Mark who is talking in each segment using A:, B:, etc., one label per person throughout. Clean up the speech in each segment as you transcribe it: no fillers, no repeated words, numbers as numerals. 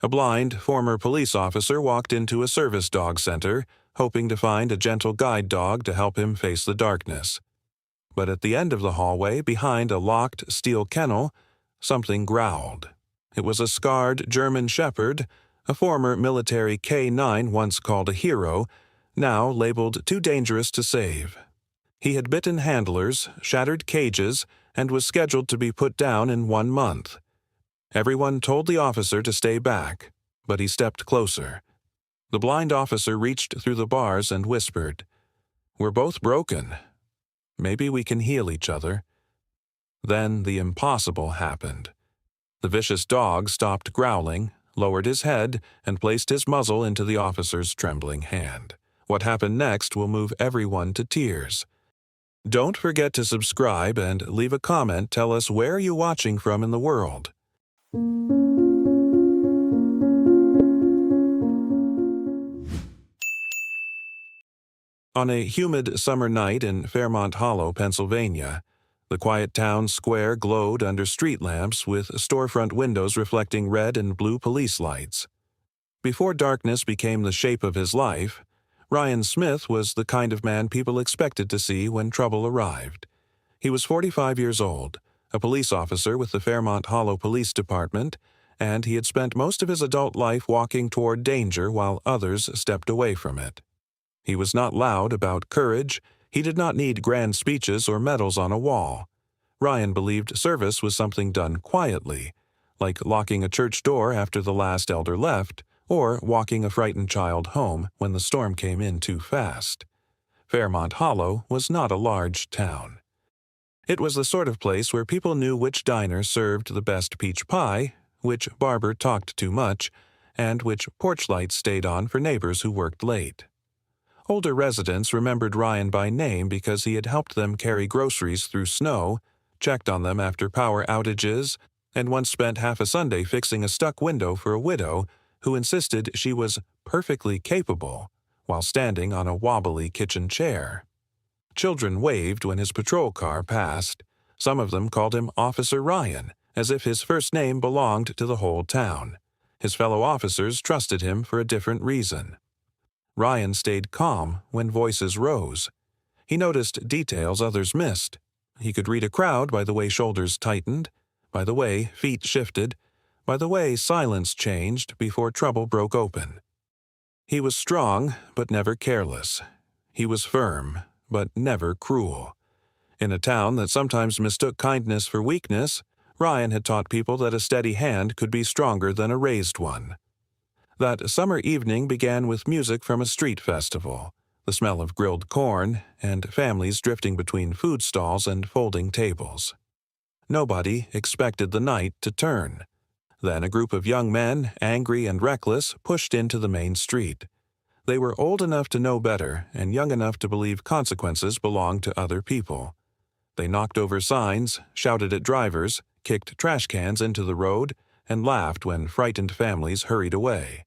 A: A blind former police officer walked into a service dog center, hoping to find a gentle guide dog to help him face the darkness. But at the end of the hallway, behind a locked steel kennel, something growled. It was a scarred German shepherd, a former military K-9 once called a hero, now labeled too dangerous to save. He had bitten handlers, shattered cages, and was scheduled to be put down in 1 month. Everyone told the officer to stay back, but he stepped closer. The blind officer reached through the bars and whispered, "We're both broken. Maybe we can heal each other." Then the impossible happened. The vicious dog stopped growling, lowered his head, and placed his muzzle into the officer's trembling hand. What happened next will move everyone to tears. Don't forget to subscribe and leave a comment. Tell us where you're watching from in the world. On a humid summer night in Fairmont Hollow, Pennsylvania, the quiet town square glowed under street lamps with storefront windows reflecting red and blue police lights. Before darkness became the shape of his life, Ryan Smith was the kind of man people expected to see when trouble arrived. He was 45 years old, a police officer with the Fairmont Hollow Police Department, and he had spent most of his adult life walking toward danger while others stepped away from it. He was not loud about courage. He did not need grand speeches or medals on a wall. Ryan believed service was something done quietly, like locking a church door after the last elder left, or walking a frightened child home when the storm came in too fast. Fairmont Hollow was not a large town. It was the sort of place where people knew which diner served the best peach pie, which barber talked too much, and which porch lights stayed on for neighbors who worked late. Older residents remembered Ryan by name because he had helped them carry groceries through snow, checked on them after power outages, and once spent half a Sunday fixing a stuck window for a widow who insisted she was perfectly capable while standing on a wobbly kitchen chair. Children waved when his patrol car passed. Some of them called him Officer Ryan, as if his first name belonged to the whole town. His fellow officers trusted him for a different reason. Ryan stayed calm when voices rose. He noticed details others missed. He could read a crowd by the way shoulders tightened, by the way feet shifted, by the way silence changed before trouble broke open. He was strong, but never careless. He was firm, but never cruel. In a town that sometimes mistook kindness for weakness, Ryan had taught people that a steady hand could be stronger than a raised one. That summer evening began with music from a street festival, the smell of grilled corn, and families drifting between food stalls and folding tables. Nobody expected the night to turn. Then a group of young men, angry and reckless, pushed into the main street. They were old enough to know better and young enough to believe consequences belonged to other people. They knocked over signs, shouted at drivers, kicked trash cans into the road, and laughed when frightened families hurried away.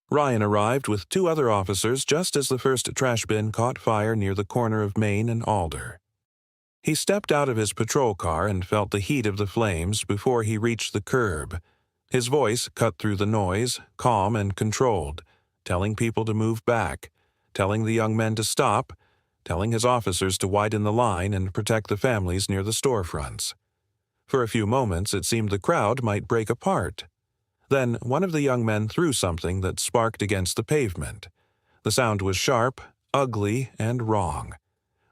A: Ryan arrived with 2 other officers just as the first trash bin caught fire near the corner of Main and Alder. He stepped out of his patrol car and felt the heat of the flames before he reached the curb. His voice cut through the noise, calm and controlled, telling people to move back, telling the young men to stop, telling his officers to widen the line and protect the families near the storefronts. For a few moments it seemed the crowd might break apart. Then one of the young men threw something that sparked against the pavement. The sound was sharp, ugly, and wrong.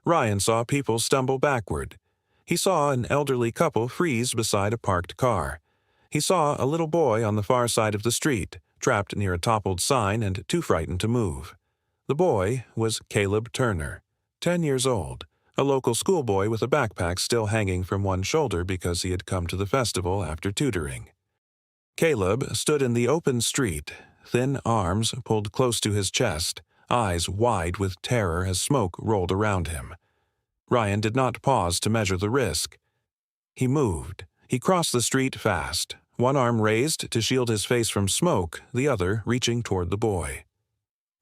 A: Ryan saw people stumble backward. He saw an elderly couple freeze beside a parked car. He saw a little boy on the far side of the street, trapped near a toppled sign and too frightened to move. The boy was Caleb Turner, 10 years old, a local schoolboy with a backpack still hanging from one shoulder because he had come to the festival after tutoring. Caleb stood in the open street, thin arms pulled close to his chest, eyes wide with terror as smoke rolled around him. Ryan did not pause to measure the risk. He moved. He crossed the street fast, one arm raised to shield his face from smoke, the other reaching toward the boy.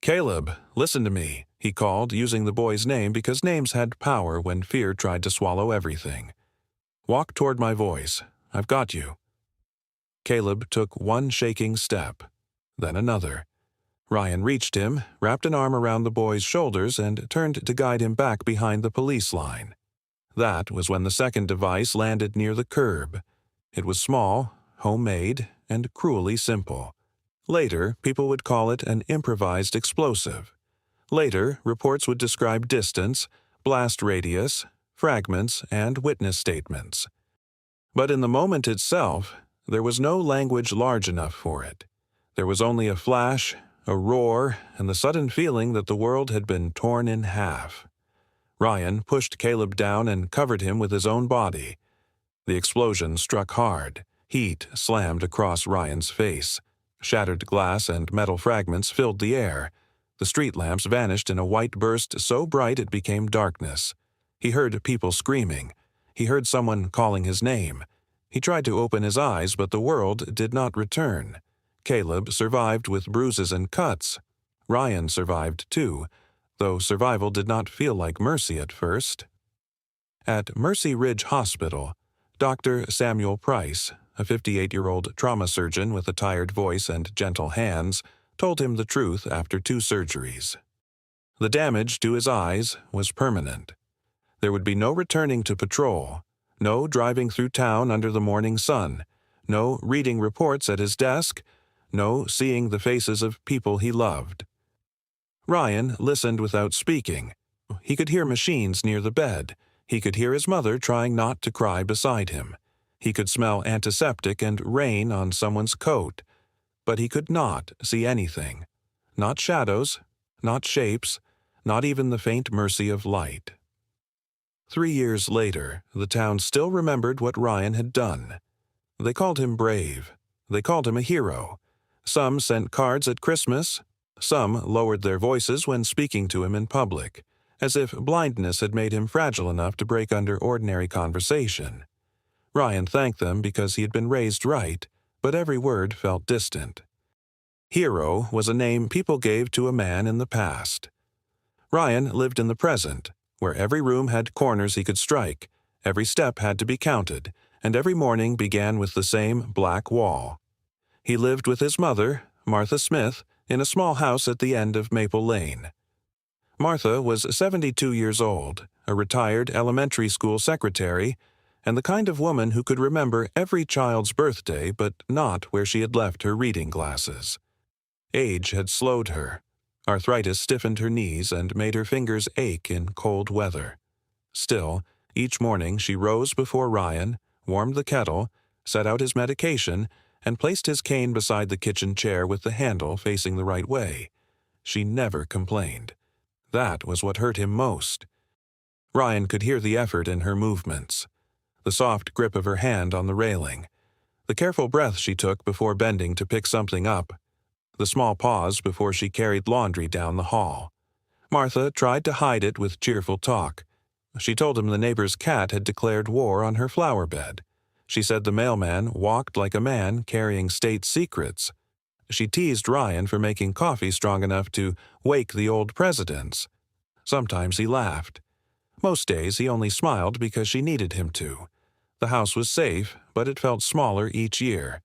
A: "Caleb, listen to me," he called, using the boy's name because names had power when fear tried to swallow everything. "Walk toward my voice. I've got you." Caleb took one shaking step, then another. Ryan reached him, wrapped an arm around the boy's shoulders, and turned to guide him back behind the police line. That was when the second device landed near the curb. It was small, homemade, and cruelly simple. Later, people would call it an improvised explosive. Later, reports would describe distance, blast radius, fragments, and witness statements. But in the moment itself, there was no language large enough for it. There was only a flash, a roar, and the sudden feeling that the world had been torn in half. Ryan pushed Caleb down and covered him with his own body. The explosion struck hard. Heat slammed across Ryan's face. Shattered glass and metal fragments filled the air. The street lamps vanished in a white burst so bright it became darkness. He heard people screaming. He heard someone calling his name. He tried to open his eyes, but the world did not return. Caleb survived with bruises and cuts. Ryan survived too, though survival did not feel like mercy at first. At Mercy Ridge Hospital, Dr. Samuel Price, a 58-year-old trauma surgeon with a tired voice and gentle hands, told him the truth after 2 surgeries. The damage to his eyes was permanent. There would be no returning to patrol, no driving through town under the morning sun, no reading reports at his desk, no seeing the faces of people he loved. Ryan listened without speaking. He could hear machines near the bed. He could hear his mother trying not to cry beside him. He could smell antiseptic and rain on someone's coat. But he could not see anything. Not shadows, not shapes, not even the faint mercy of light. 3 years later, the town still remembered what Ryan had done. They called him brave. They called him a hero. Some sent cards at Christmas. Some lowered their voices when speaking to him in public, as if blindness had made him fragile enough to break under ordinary conversation. Ryan thanked them because he had been raised right, but every word felt distant. Hero was a name people gave to a man in the past. Ryan lived in the present, where every room had corners he could strike, every step had to be counted, and every morning began with the same black wall. He lived with his mother, Martha Smith, in a small house at the end of Maple Lane. Martha was 72 years old, a retired elementary school secretary, and the kind of woman who could remember every child's birthday but not where she had left her reading glasses. Age had slowed her. Arthritis stiffened her knees and made her fingers ache in cold weather. Still, each morning she rose before Ryan, warmed the kettle, set out his medication, and placed his cane beside the kitchen chair with the handle facing the right way. She never complained. That was what hurt him most. Ryan could hear the effort in her movements, the soft grip of her hand on the railing, the careful breath she took before bending to pick something up, the small pause before she carried laundry down the hall. Martha tried to hide it with cheerful talk. She told him the neighbor's cat had declared war on her flower bed. She said the mailman walked like a man carrying state secrets. She teased Ryan for making coffee strong enough to wake the old presidents. Sometimes he laughed. Most days he only smiled because she needed him to. The house was safe, but it felt smaller each year.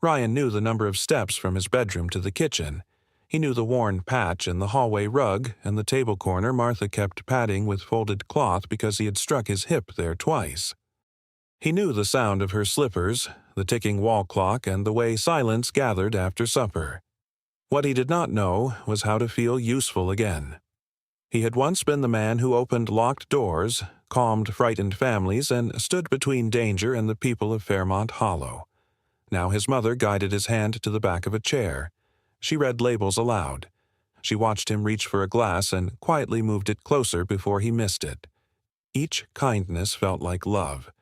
A: Ryan knew the number of steps from his bedroom to the kitchen. He knew the worn patch in the hallway rug and the table corner Martha kept patting with folded cloth because he had struck his hip there twice. He knew the sound of her slippers, the ticking wall clock, and the way silence gathered after supper. What he did not know was how to feel useful again. He had once been the man who opened locked doors, calmed frightened families, and stood between danger and the people of Fairmont Hollow. Now his mother guided his hand to the back of a chair. She read labels aloud. She watched him reach for a glass and quietly moved it closer before he missed it. Each kindness felt like love,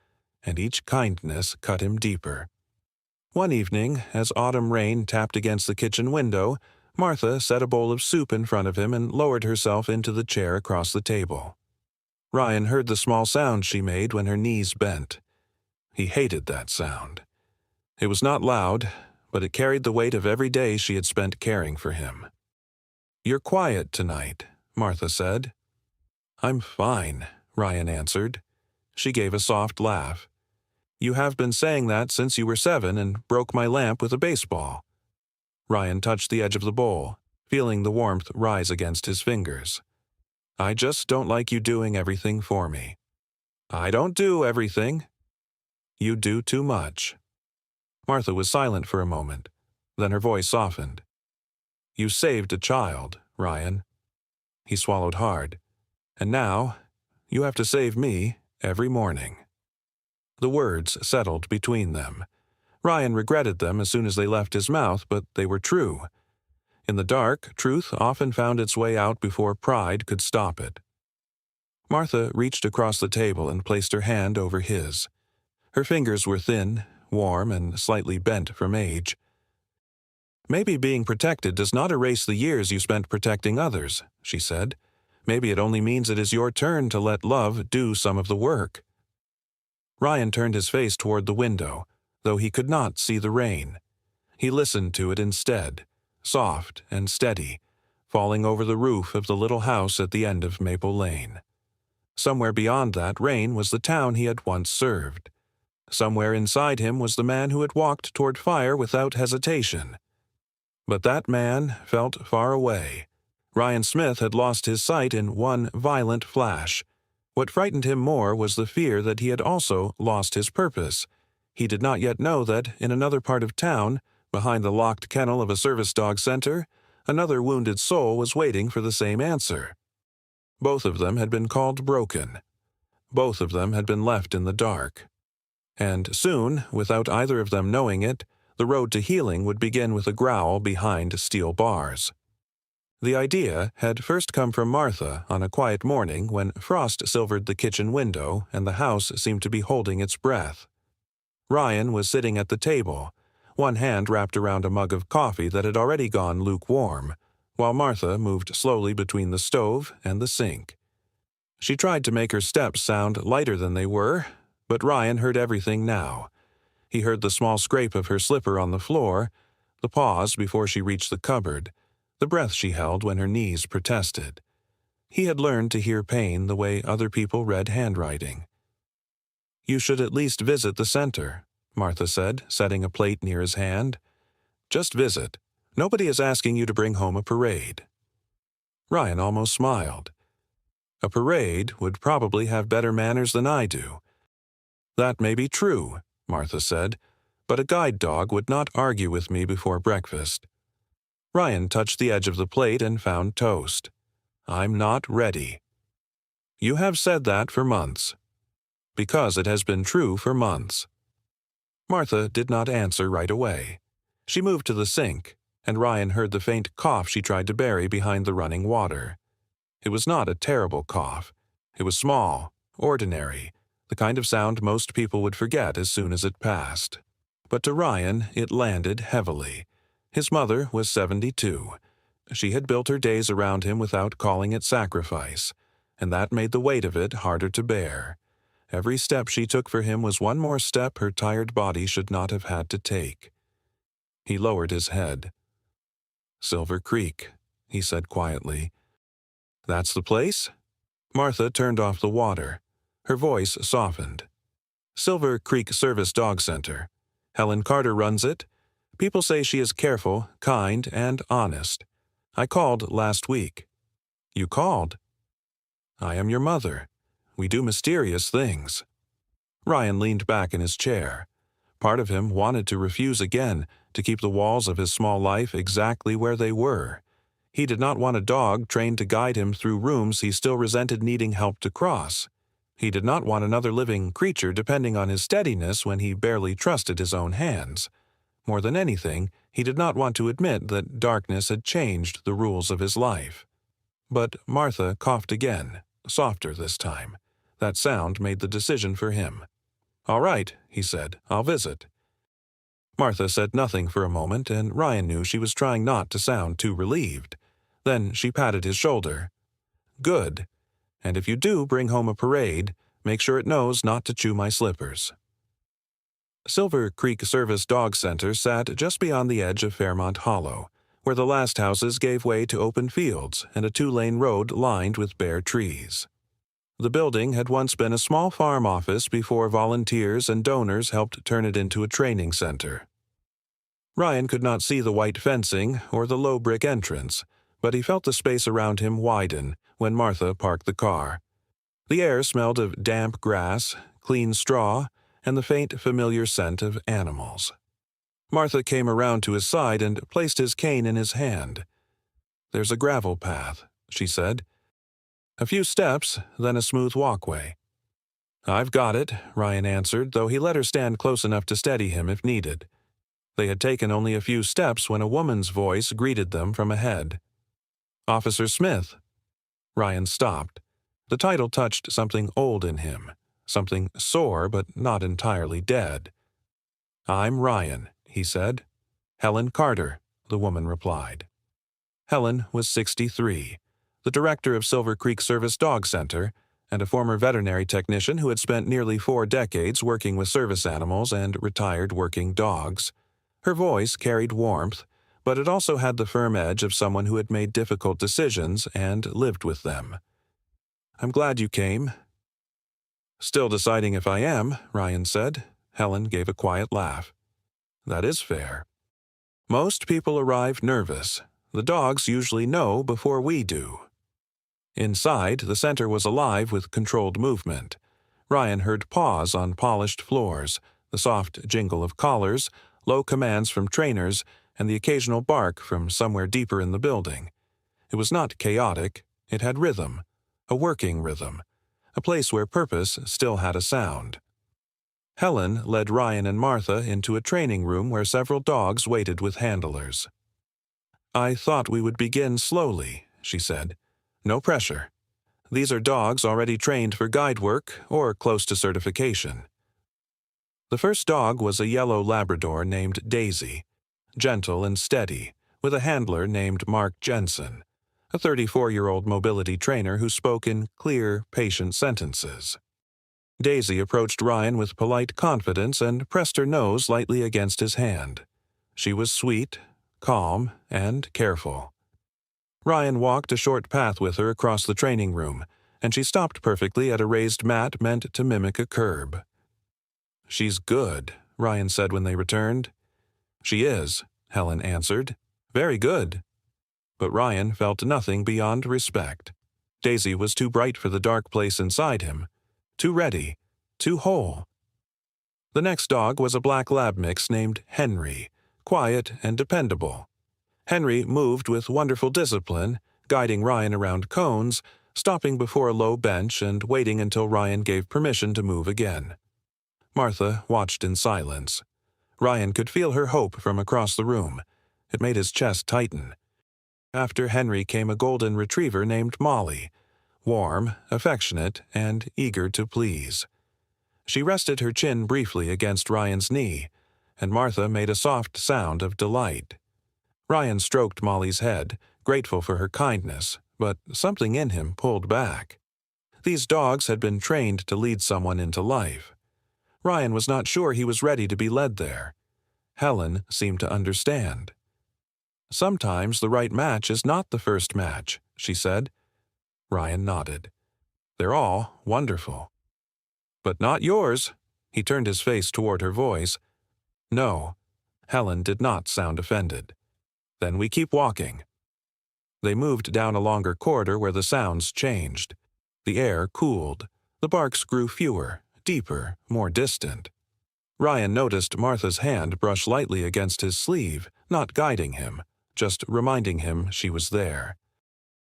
A: and each kindness cut him deeper. One evening, as autumn rain tapped against the kitchen window, Martha set a bowl of soup in front of him and lowered herself into the chair across the table. Ryan heard the small sound she made when her knees bent. He hated that sound. It was not loud, but it carried the weight of every day she had spent caring for him. "You're quiet tonight," Martha said. "I'm fine," Ryan answered. She gave a soft laugh. You have been saying that since you were 7 and broke my lamp with a baseball. Ryan touched the edge of the bowl, feeling the warmth rise against his fingers. I just don't like you doing everything for me. I don't do everything. You do too much. Martha was silent for a moment. Then her voice softened. You saved a child, Ryan. He swallowed hard. And now, you have to save me every morning. The words settled between them. Ryan regretted them as soon as they left his mouth, but they were true. In the dark, truth often found its way out before pride could stop it. Martha reached across the table and placed her hand over his. Her fingers were thin, warm, and slightly bent from age. Maybe being protected does not erase the years you spent protecting others, she said. Maybe it only means it is your turn to let love do some of the work. Ryan turned his face toward the window, though he could not see the rain. He listened to it instead, soft and steady, falling over the roof of the little house at the end of Maple Lane. Somewhere beyond that rain was the town he had once served. Somewhere inside him was the man who had walked toward fire without hesitation. But that man felt far away. Ryan Smith had lost his sight in one violent flash. What frightened him more was the fear that he had also lost his purpose. He did not yet know that, in another part of town, behind the locked kennel of a service dog center, another wounded soul was waiting for the same answer. Both of them had been called broken. Both of them had been left in the dark. And soon, without either of them knowing it, the road to healing would begin with a growl behind steel bars. The idea had first come from Martha on a quiet morning when frost silvered the kitchen window and the house seemed to be holding its breath. Ryan was sitting at the table, one hand wrapped around a mug of coffee that had already gone lukewarm, while Martha moved slowly between the stove and the sink. She tried to make her steps sound lighter than they were, but Ryan heard everything now. He heard the small scrape of her slipper on the floor, the pause before she reached the cupboard, the breath she held when her knees protested. He had learned to hear pain the way other people read handwriting. You should at least visit the center, Martha said, setting a plate near his hand. Just visit. Nobody is asking you to bring home a parade. Ryan almost smiled. A parade would probably have better manners than I do. That may be true, Martha said, but a guide dog would not argue with me before breakfast. Ryan touched the edge of the plate and found toast. I'm not ready. You have said that for months. Because it has been true for months. Martha did not answer right away. She moved to the sink, and Ryan heard the faint cough she tried to bury behind the running water. It was not a terrible cough. It was small, ordinary, the kind of sound most people would forget as soon as it passed. But to Ryan, it landed heavily. His mother was 72. She had built her days around him without calling it sacrifice, and that made the weight of it harder to bear. Every step she took for him was one more step her tired body should not have had to take. He lowered his head. Silver Creek, he said quietly. That's the place? Martha turned off the water. Her voice softened. Silver Creek Service Dog Center. Helen Carter runs it. People say she is careful, kind, and honest. I called last week. You called? I am your mother. We do mysterious things. Ryan leaned back in his chair. Part of him wanted to refuse again, to keep the walls of his small life exactly where they were. He did not want a dog trained to guide him through rooms he still resented needing help to cross. He did not want another living creature depending on his steadiness when he barely trusted his own hands. More than anything, he did not want to admit that darkness had changed the rules of his life. But Martha coughed again, softer this time. That sound made the decision for him. All right, he said, I'll visit. Martha said nothing for a moment, and Ryan knew she was trying not to sound too relieved. Then she patted his shoulder. Good. And if you do bring home a parade, make sure it knows not to chew my slippers. Silver Creek Service Dog Center sat just beyond the edge of Fairmont Hollow, where the last houses gave way to open fields and a 2-lane road lined with bare trees. The building had once been a small farm office before volunteers and donors helped turn it into a training center. Ryan could not see the white fencing or the low brick entrance, but he felt the space around him widen when Martha parked the car. The air smelled of damp grass, clean straw, and the faint, familiar scent of animals. Martha came around to his side and placed his cane in his hand. "There's a gravel path," she said. "A few steps, then a smooth walkway." "I've got it," Ryan answered, though he let her stand close enough to steady him if needed. They had taken only a few steps when a woman's voice greeted them from ahead. "Officer Smith." Ryan stopped. The title touched something old in him, something sore but not entirely dead. "I'm Ryan," he said. "Helen Carter," the woman replied. Helen was 63, the director of Silver Creek Service Dog Center, and a former veterinary technician who had spent nearly 4 decades working with service animals and retired working dogs. Her voice carried warmth, but it also had the firm edge of someone who had made difficult decisions and lived with them. "I'm glad you came." "Still deciding if I am," Ryan said. Helen gave a quiet laugh. "That is fair. Most people arrive nervous. The dogs usually know before we do." Inside, the center was alive with controlled movement. Ryan heard paws on polished floors, the soft jingle of collars, low commands from trainers, and the occasional bark from somewhere deeper in the building. It was not chaotic. It had rhythm, a working rhythm, a place where purpose still had a sound. Helen led Ryan and Martha into a training room where several dogs waited with handlers. "I thought we would begin slowly," she said. "No pressure. These are dogs already trained for guide work or close to certification." The first dog was a yellow Labrador named Daisy, gentle and steady, with a handler named Mark Jensen, a 34-year-old mobility trainer who spoke in clear, patient sentences. Daisy approached Ryan with polite confidence and pressed her nose lightly against his hand. She was sweet, calm, and careful. Ryan walked a short path with her across the training room, and she stopped perfectly at a raised mat meant to mimic a curb. "She's good," Ryan said when they returned. "She is," Helen answered. "Very good." But Ryan felt nothing beyond respect. Daisy was too bright for the dark place inside him, too ready, too whole. The next dog was a black lab mix named Henry, quiet and dependable. Henry moved with wonderful discipline, guiding Ryan around cones, stopping before a low bench and waiting until Ryan gave permission to move again. Martha watched in silence. Ryan could feel her hope from across the room. It made his chest tighten. After Henry came a golden retriever named Molly, warm, affectionate, and eager to please. She rested her chin briefly against Ryan's knee, and Martha made a soft sound of delight. Ryan stroked Molly's head, grateful for her kindness, but something in him pulled back. These dogs had been trained to lead someone into life. Ryan was not sure he was ready to be led there. Helen seemed to understand. "Sometimes the right match is not the first match," she said. Ryan nodded. "They're all wonderful." "But not yours." He turned his face toward her voice. "No." Helen did not sound offended. "Then we keep walking." They moved down a longer corridor where the sounds changed. The air cooled. The barks grew fewer, deeper, more distant. Ryan noticed Martha's hand brush lightly against his sleeve, not guiding him, just reminding him she was there.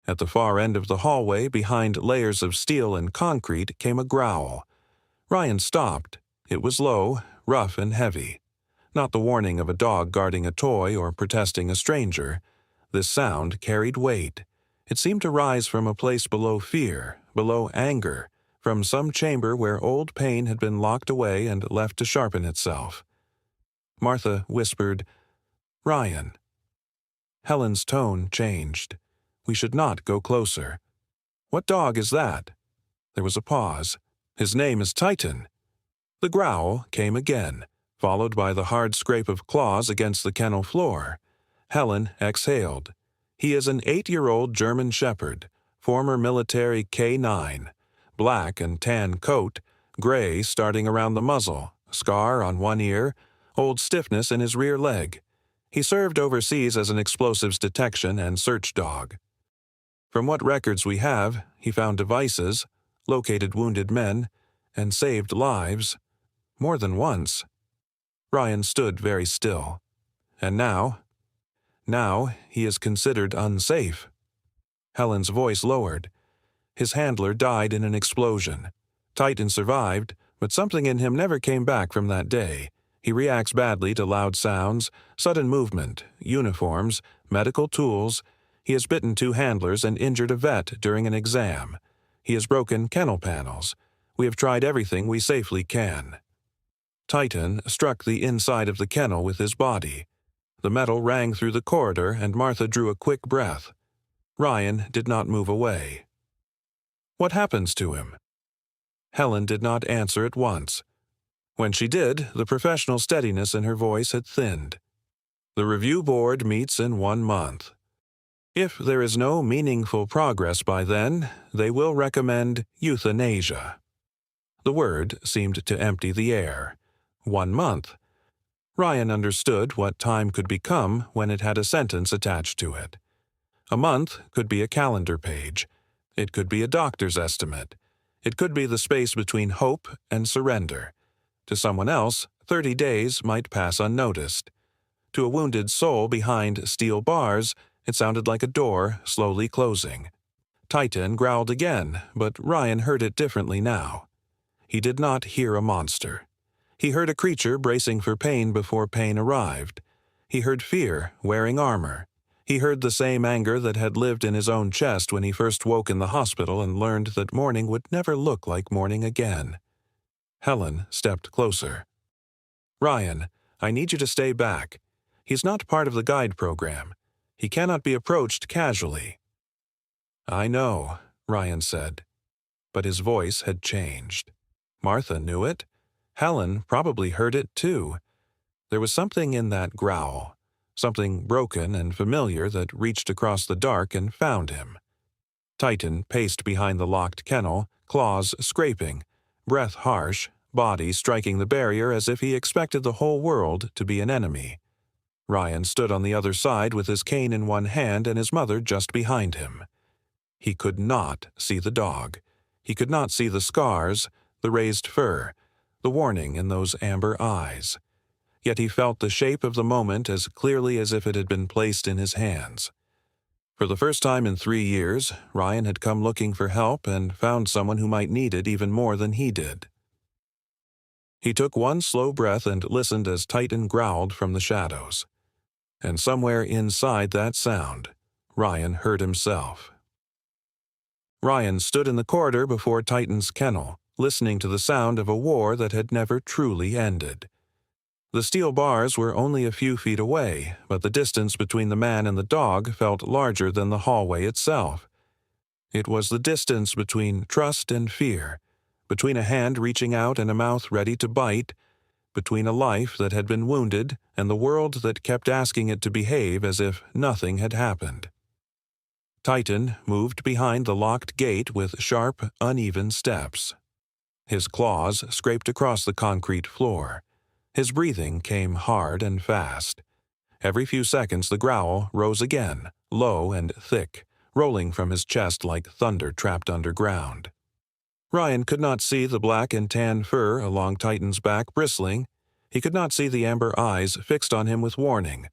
A: At the far end of the hallway, behind layers of steel and concrete, came a growl. Ryan stopped. It was low, rough, and heavy. Not the warning of a dog guarding a toy or protesting a stranger. This sound carried weight. It seemed to rise from a place below fear, below anger, from some chamber where old pain had been locked away and left to sharpen itself. Martha whispered, "Ryan." Helen's tone changed. "We should not go closer." "What dog is that?" There was a pause. "His name is Titan." The growl came again, followed by the hard scrape of claws against the kennel floor. Helen exhaled. "He is an 8-year-old German Shepherd, former military K-9. black and tan coat, gray starting around the muzzle, scar on one ear, old stiffness in his rear leg. He served overseas as an explosives detection and search dog. From what records we have, he found devices, located wounded men, and saved lives, more than once. Ryan stood very still. And now he is considered unsafe. Helen's voice lowered. His handler died in an explosion. Titan survived, but something in him never came back from that day. He reacts badly to loud sounds, sudden movement, uniforms, medical tools. He has bitten 2 handlers and injured a vet during an exam. He has broken kennel panels. We have tried everything we safely can. Titan struck the inside of the kennel with his body. The metal rang through the corridor, and Martha drew a quick breath. Ryan did not move away. What happens to him? Helen did not answer at once. When she did, the professional steadiness in her voice had thinned. The review board meets in 1 month. If there is no meaningful progress by then, they will recommend euthanasia. The word seemed to empty the air. 1 month. Ryan understood what time could become when it had a sentence attached to it. A month could be a calendar page. It could be a doctor's estimate. It could be the space between hope and surrender. To someone else, 30 days might pass unnoticed. To a wounded soul behind steel bars, it sounded like a door slowly closing. Titan growled again, but Ryan heard it differently now. He did not hear a monster. He heard a creature bracing for pain before pain arrived. He heard fear wearing armor. He heard the same anger that had lived in his own chest when he first woke in the hospital and learned that morning would never look like morning again. Helen stepped closer. Ryan, I need you to stay back. He's not part of the guide program. He cannot be approached casually. I know, Ryan said. But his voice had changed. Martha knew it. Helen probably heard it too. There was something in that growl, something broken and familiar that reached across the dark and found him. Titan paced behind the locked kennel, claws scraping, breath harsh, body striking the barrier as if he expected the whole world to be an enemy. Ryan stood on the other side with his cane in one hand and his mother just behind him. He could not see the dog. He could not see the scars, the raised fur, the warning in those amber eyes. Yet he felt the shape of the moment as clearly as if it had been placed in his hands. For the first time in 3 years, Ryan had come looking for help and found someone who might need it even more than he did. He took one slow breath and listened as Titan growled from the shadows. And somewhere inside that sound, Ryan heard himself. Ryan stood in the corridor before Titan's kennel, listening to the sound of a war that had never truly ended. The steel bars were only a few feet away, but the distance between the man and the dog felt larger than the hallway itself. It was the distance between trust and fear, between a hand reaching out and a mouth ready to bite, between a life that had been wounded and the world that kept asking it to behave as if nothing had happened. Titan moved behind the locked gate with sharp, uneven steps. His claws scraped across the concrete floor. His breathing came hard and fast. Every few seconds the growl rose again, low and thick, rolling from his chest like thunder trapped underground. Ryan could not see the black and tan fur along Titan's back bristling. He could not see the amber eyes fixed on him with warning.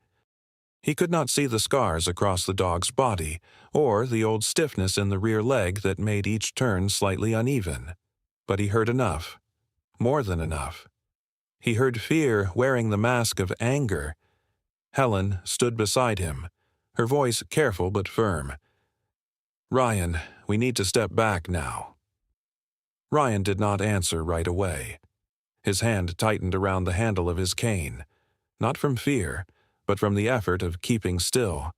A: He could not see the scars across the dog's body, or the old stiffness in the rear leg that made each turn slightly uneven. But he heard enough. More than enough. He heard fear wearing the mask of anger. Helen stood beside him, her voice careful but firm. Ryan, we need to step back now. Ryan did not answer right away. His hand tightened around the handle of his cane, not from fear, but from the effort of keeping still.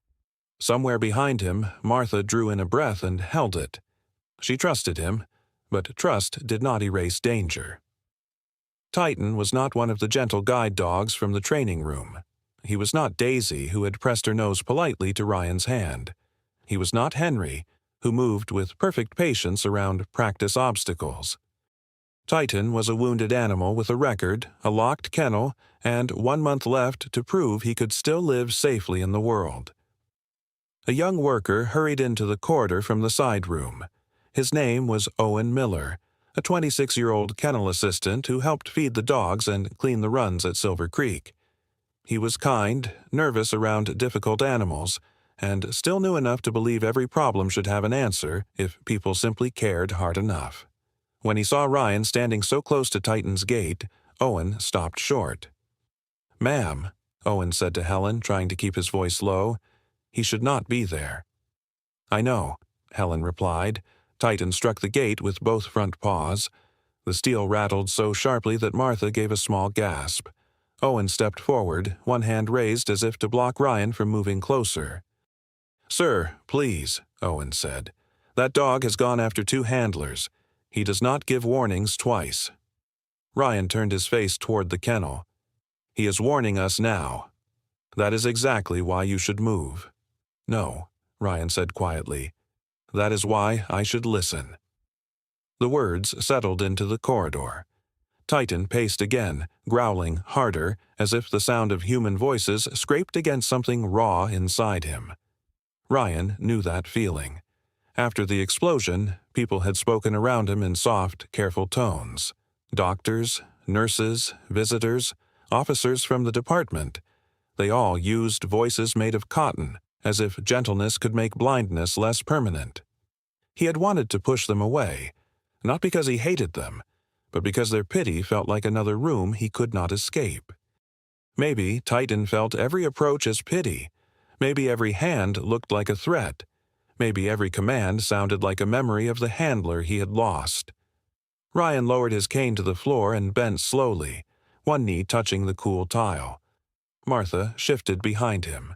A: Somewhere behind him, Martha drew in a breath and held it. She trusted him, but trust did not erase danger. Titan was not one of the gentle guide dogs from the training room. He was not Daisy, who had pressed her nose politely to Ryan's hand. He was not Henry, who moved with perfect patience around practice obstacles. Titan was a wounded animal with a record, a locked kennel, and 1 month left to prove he could still live safely in the world. A young worker hurried into the corridor from the side room. His name was Owen Miller, a 26-year-old kennel assistant who helped feed the dogs and clean the runs at Silver Creek. He was kind, nervous around difficult animals, and still knew enough to believe every problem should have an answer if people simply cared hard enough. When he saw Ryan standing so close to Titan's gate, Owen stopped short. "Ma'am," Owen said to Helen, trying to keep his voice low, "he should not be there." "I know," Helen replied. Titan struck the gate with both front paws. The steel rattled so sharply that Martha gave a small gasp. Owen stepped forward, one hand raised as if to block Ryan from moving closer. "Sir, please," Owen said. "That dog has gone after 2 handlers. He does not give warnings twice." Ryan turned his face toward the kennel. "He is warning us now. That is exactly why you should move." "No," Ryan said quietly. "That is why I should listen." The words settled into the corridor. Titan paced again, growling harder, as if the sound of human voices scraped against something raw inside him. Ryan knew that feeling. After the explosion, people had spoken around him in soft, careful tones. Doctors, nurses, visitors, officers from the department. They all used voices made of cotton, as if gentleness could make blindness less permanent. He had wanted to push them away, not because he hated them, but because their pity felt like another room he could not escape. Maybe Titan felt every approach as pity. Maybe every hand looked like a threat. Maybe every command sounded like a memory of the handler he had lost. Ryan lowered his cane to the floor and bent slowly, one knee touching the cool tile. Martha shifted behind him.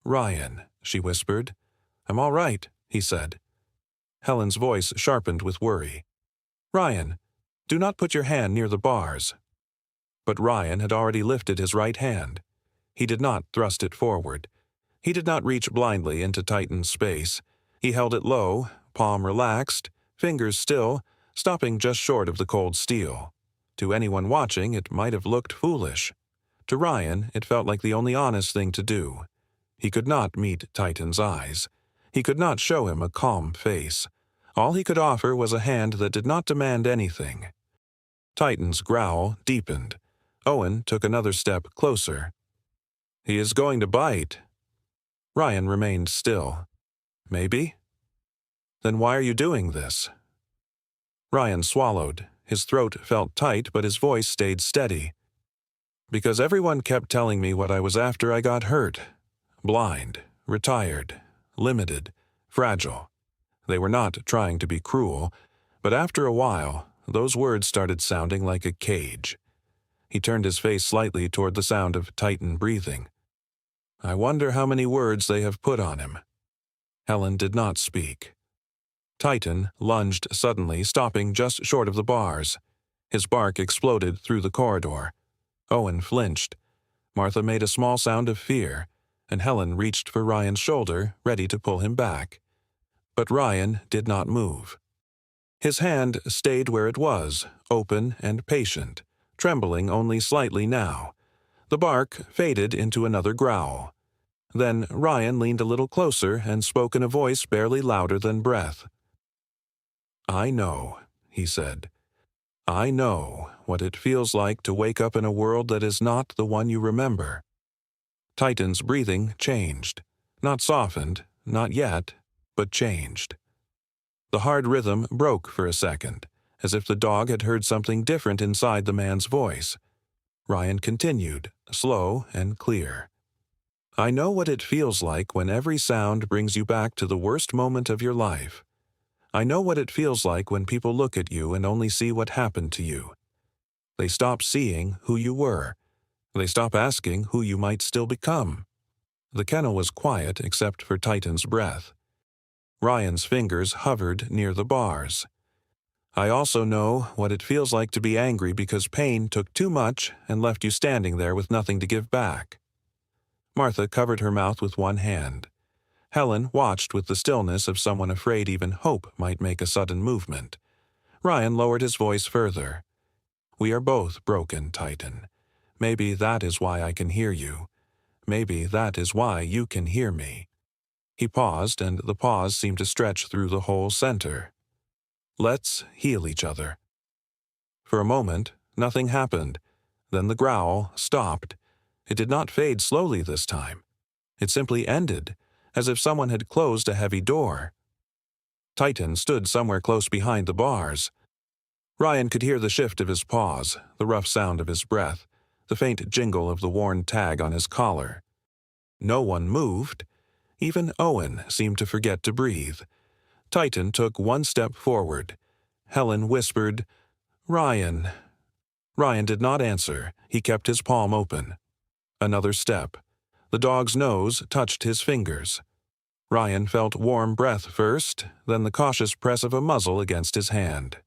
A: "Ryan," she whispered. "I'm all right," he said. Helen's voice sharpened with worry. "Ryan, do not put your hand near the bars." But Ryan had already lifted his right hand. He did not thrust it forward. He did not reach blindly into Titan's space. He held it low, palm relaxed, fingers still, stopping just short of the cold steel. To anyone watching, it might have looked foolish. To Ryan, it felt like the only honest thing to do. He could not meet Titan's eyes. He could not show him a calm face. All he could offer was a hand that did not demand anything. Titan's growl deepened. Owen took another step closer. "He is going to bite." Ryan remained still. "Maybe?" "Then why are you doing this?" Ryan swallowed. His throat felt tight, but his voice stayed steady. "Because everyone kept telling me what I was after I got hurt. Blind, retired, limited, fragile. They were not trying to be cruel, but after a while, those words started sounding like a cage." He turned his face slightly toward the sound of Titan breathing. "I wonder how many words they have put on him." Helen did not speak. Titan lunged suddenly, stopping just short of the bars. His bark exploded through the corridor. Owen flinched. Martha made a small sound of fear, and Helen reached for Ryan's shoulder, ready to pull him back. But Ryan did not move. His hand stayed where it was, open and patient, trembling only slightly now. The bark faded into another growl. Then Ryan leaned a little closer and spoke in a voice barely louder than breath. "I know," he said. "I know what it feels like to wake up in a world that is not the one you remember." Titan's breathing changed. Not softened, not yet, but changed. The hard rhythm broke for a second, as if the dog had heard something different inside the man's voice. Ryan continued, slow and clear. "I know what it feels like when every sound brings you back to the worst moment of your life. I know what it feels like when people look at you and only see what happened to you. They stop seeing who you were. They stop asking who you might still become." The kennel was quiet except for Titan's breath. Ryan's fingers hovered near the bars. "I also know what it feels like to be angry because pain took too much and left you standing there with nothing to give back." Martha covered her mouth with one hand. Helen watched with the stillness of someone afraid even hope might make a sudden movement. Ryan lowered his voice further. "We are both broken, Titan. Maybe that is why I can hear you. Maybe that is why you can hear me." He paused, and the pause seemed to stretch through the whole center. "Let's heal each other." For a moment, nothing happened. Then the growl stopped. It did not fade slowly this time. It simply ended, as if someone had closed a heavy door. Titan stood somewhere close behind the bars. Ryan could hear the shift of his pause, the rough sound of his breath, the faint jingle of the worn tag on his collar. No one moved. Even Owen seemed to forget to breathe. Titan took one step forward. Helen whispered, "Ryan." Ryan did not answer. He kept his palm open. Another step. The dog's nose touched his fingers. Ryan felt warm breath first, then the cautious press of a muzzle against his hand.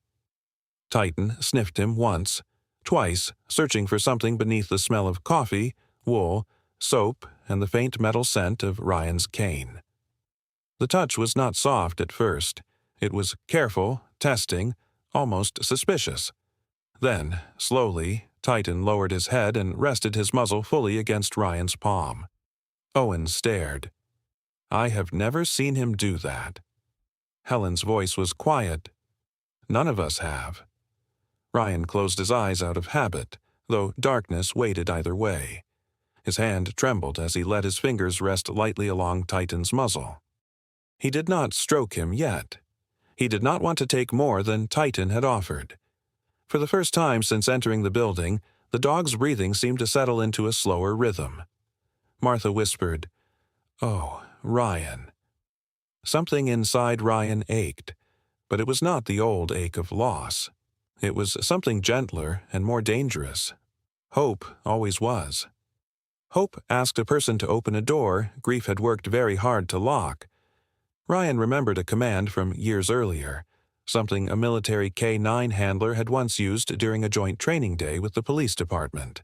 A: Titan sniffed him once, twice, searching for something beneath the smell of coffee, wool, soap, and the faint metal scent of Ryan's cane. The touch was not soft at first. It was careful, testing, almost suspicious. Then, slowly, Titan lowered his head and rested his muzzle fully against Ryan's palm. Owen stared. "I have never seen him do that." Helen's voice was quiet. "None of us have." Ryan closed his eyes out of habit, though darkness waited either way. His hand trembled as he let his fingers rest lightly along Titan's muzzle. He did not stroke him yet. He did not want to take more than Titan had offered. For the first time since entering the building, the dog's breathing seemed to settle into a slower rhythm. Martha whispered, "Oh, Ryan." Something inside Ryan ached, but it was not the old ache of loss. It was something gentler and more dangerous. Hope always was. Hope asked a person to open a door grief had worked very hard to lock. Ryan remembered a command from years earlier, something a military K-9 handler had once used during a joint training day with the police department.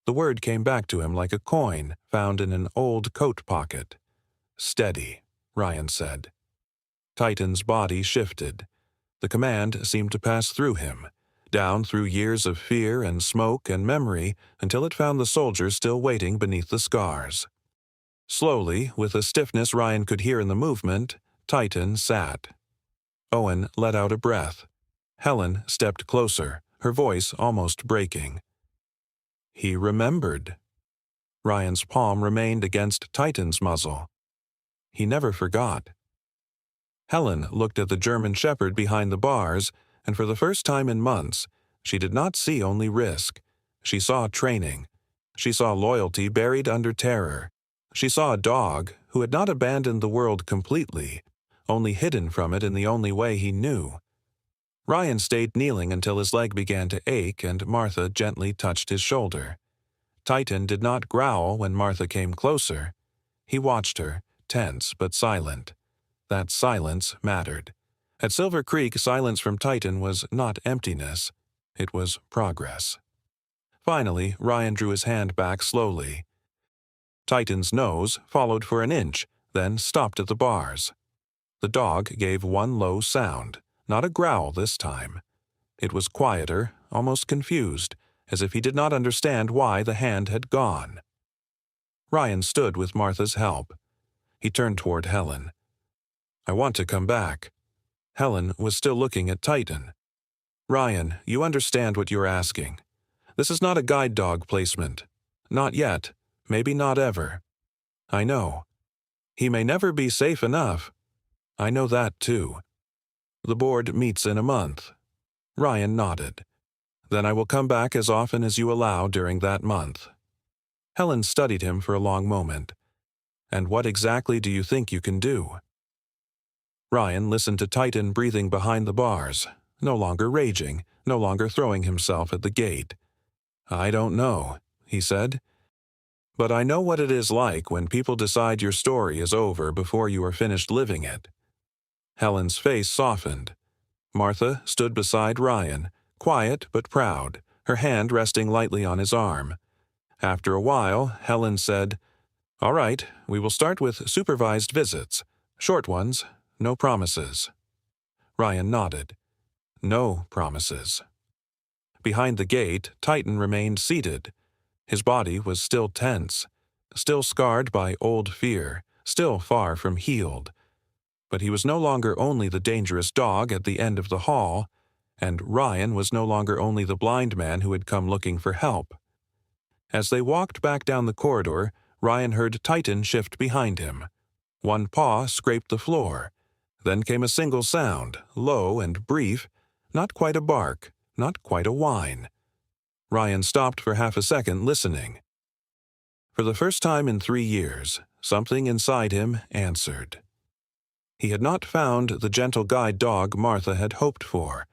A: The word came back to him like a coin found in an old coat pocket. "Steady," Ryan said. Titan's body shifted. The command seemed to pass through him, down through years of fear and smoke and memory until it found the soldier still waiting beneath the scars. Slowly, with a stiffness Ryan could hear in the movement, Titan sat. Owen let out a breath. Helen stepped closer, her voice almost breaking. He remembered. Ryan's palm remained against Titan's muzzle. He never forgot. Helen looked at the German shepherd behind the bars, and for the first time in months, she did not see only risk. She saw training. She saw loyalty buried under terror. She saw a dog who had not abandoned the world completely, only hidden from it in the only way he knew. Ryan stayed kneeling until his leg began to ache and Martha gently touched his shoulder. Titan did not growl when Martha came closer. He watched her, tense but silent. That silence mattered. At Silver Creek, silence from Titan was not emptiness. It was progress. Finally, Ryan drew his hand back slowly. Titan's nose followed for an inch, then stopped at the bars. The dog gave one low sound, not a growl this time. It was quieter, almost confused, as if he did not understand why the hand had gone. Ryan stood with Martha's help. He turned toward Helen. "I want to come back." Helen was still looking at Titan. "Ryan, you understand what you're asking. This is not a guide dog placement. Not yet. Maybe not ever. I know. He may never be safe enough. I know that too. The board meets in a month." Ryan nodded. "Then I will come back as often as you allow during that month." Helen studied him for a long moment. "And what exactly do you think you can do?" Ryan listened to Titan breathing behind the bars, no longer raging, no longer throwing himself at the gate. "I don't know," he said. "But I know what it is like when people decide your story is over before you are finished living it." Helen's face softened. Martha stood beside Ryan, quiet but proud, her hand resting lightly on his arm. After a while, Helen said, All right, we will start with supervised visits. Short ones, no promises. Ryan nodded. No promises. Behind the gate, Titan remained seated. His body was still tense, still scarred by old fear, still far from healed. But he was no longer only the dangerous dog at the end of the hall, and Ryan was no longer only the blind man who had come looking for help. As they walked back down the corridor, Ryan heard Titan shift behind him. One paw scraped the floor. Then came a single sound, low and brief, not quite a bark, not quite a whine. Ryan stopped for half a second, listening. For the first time in 3 years, something inside him answered. He had not found the gentle guide dog Martha had hoped for.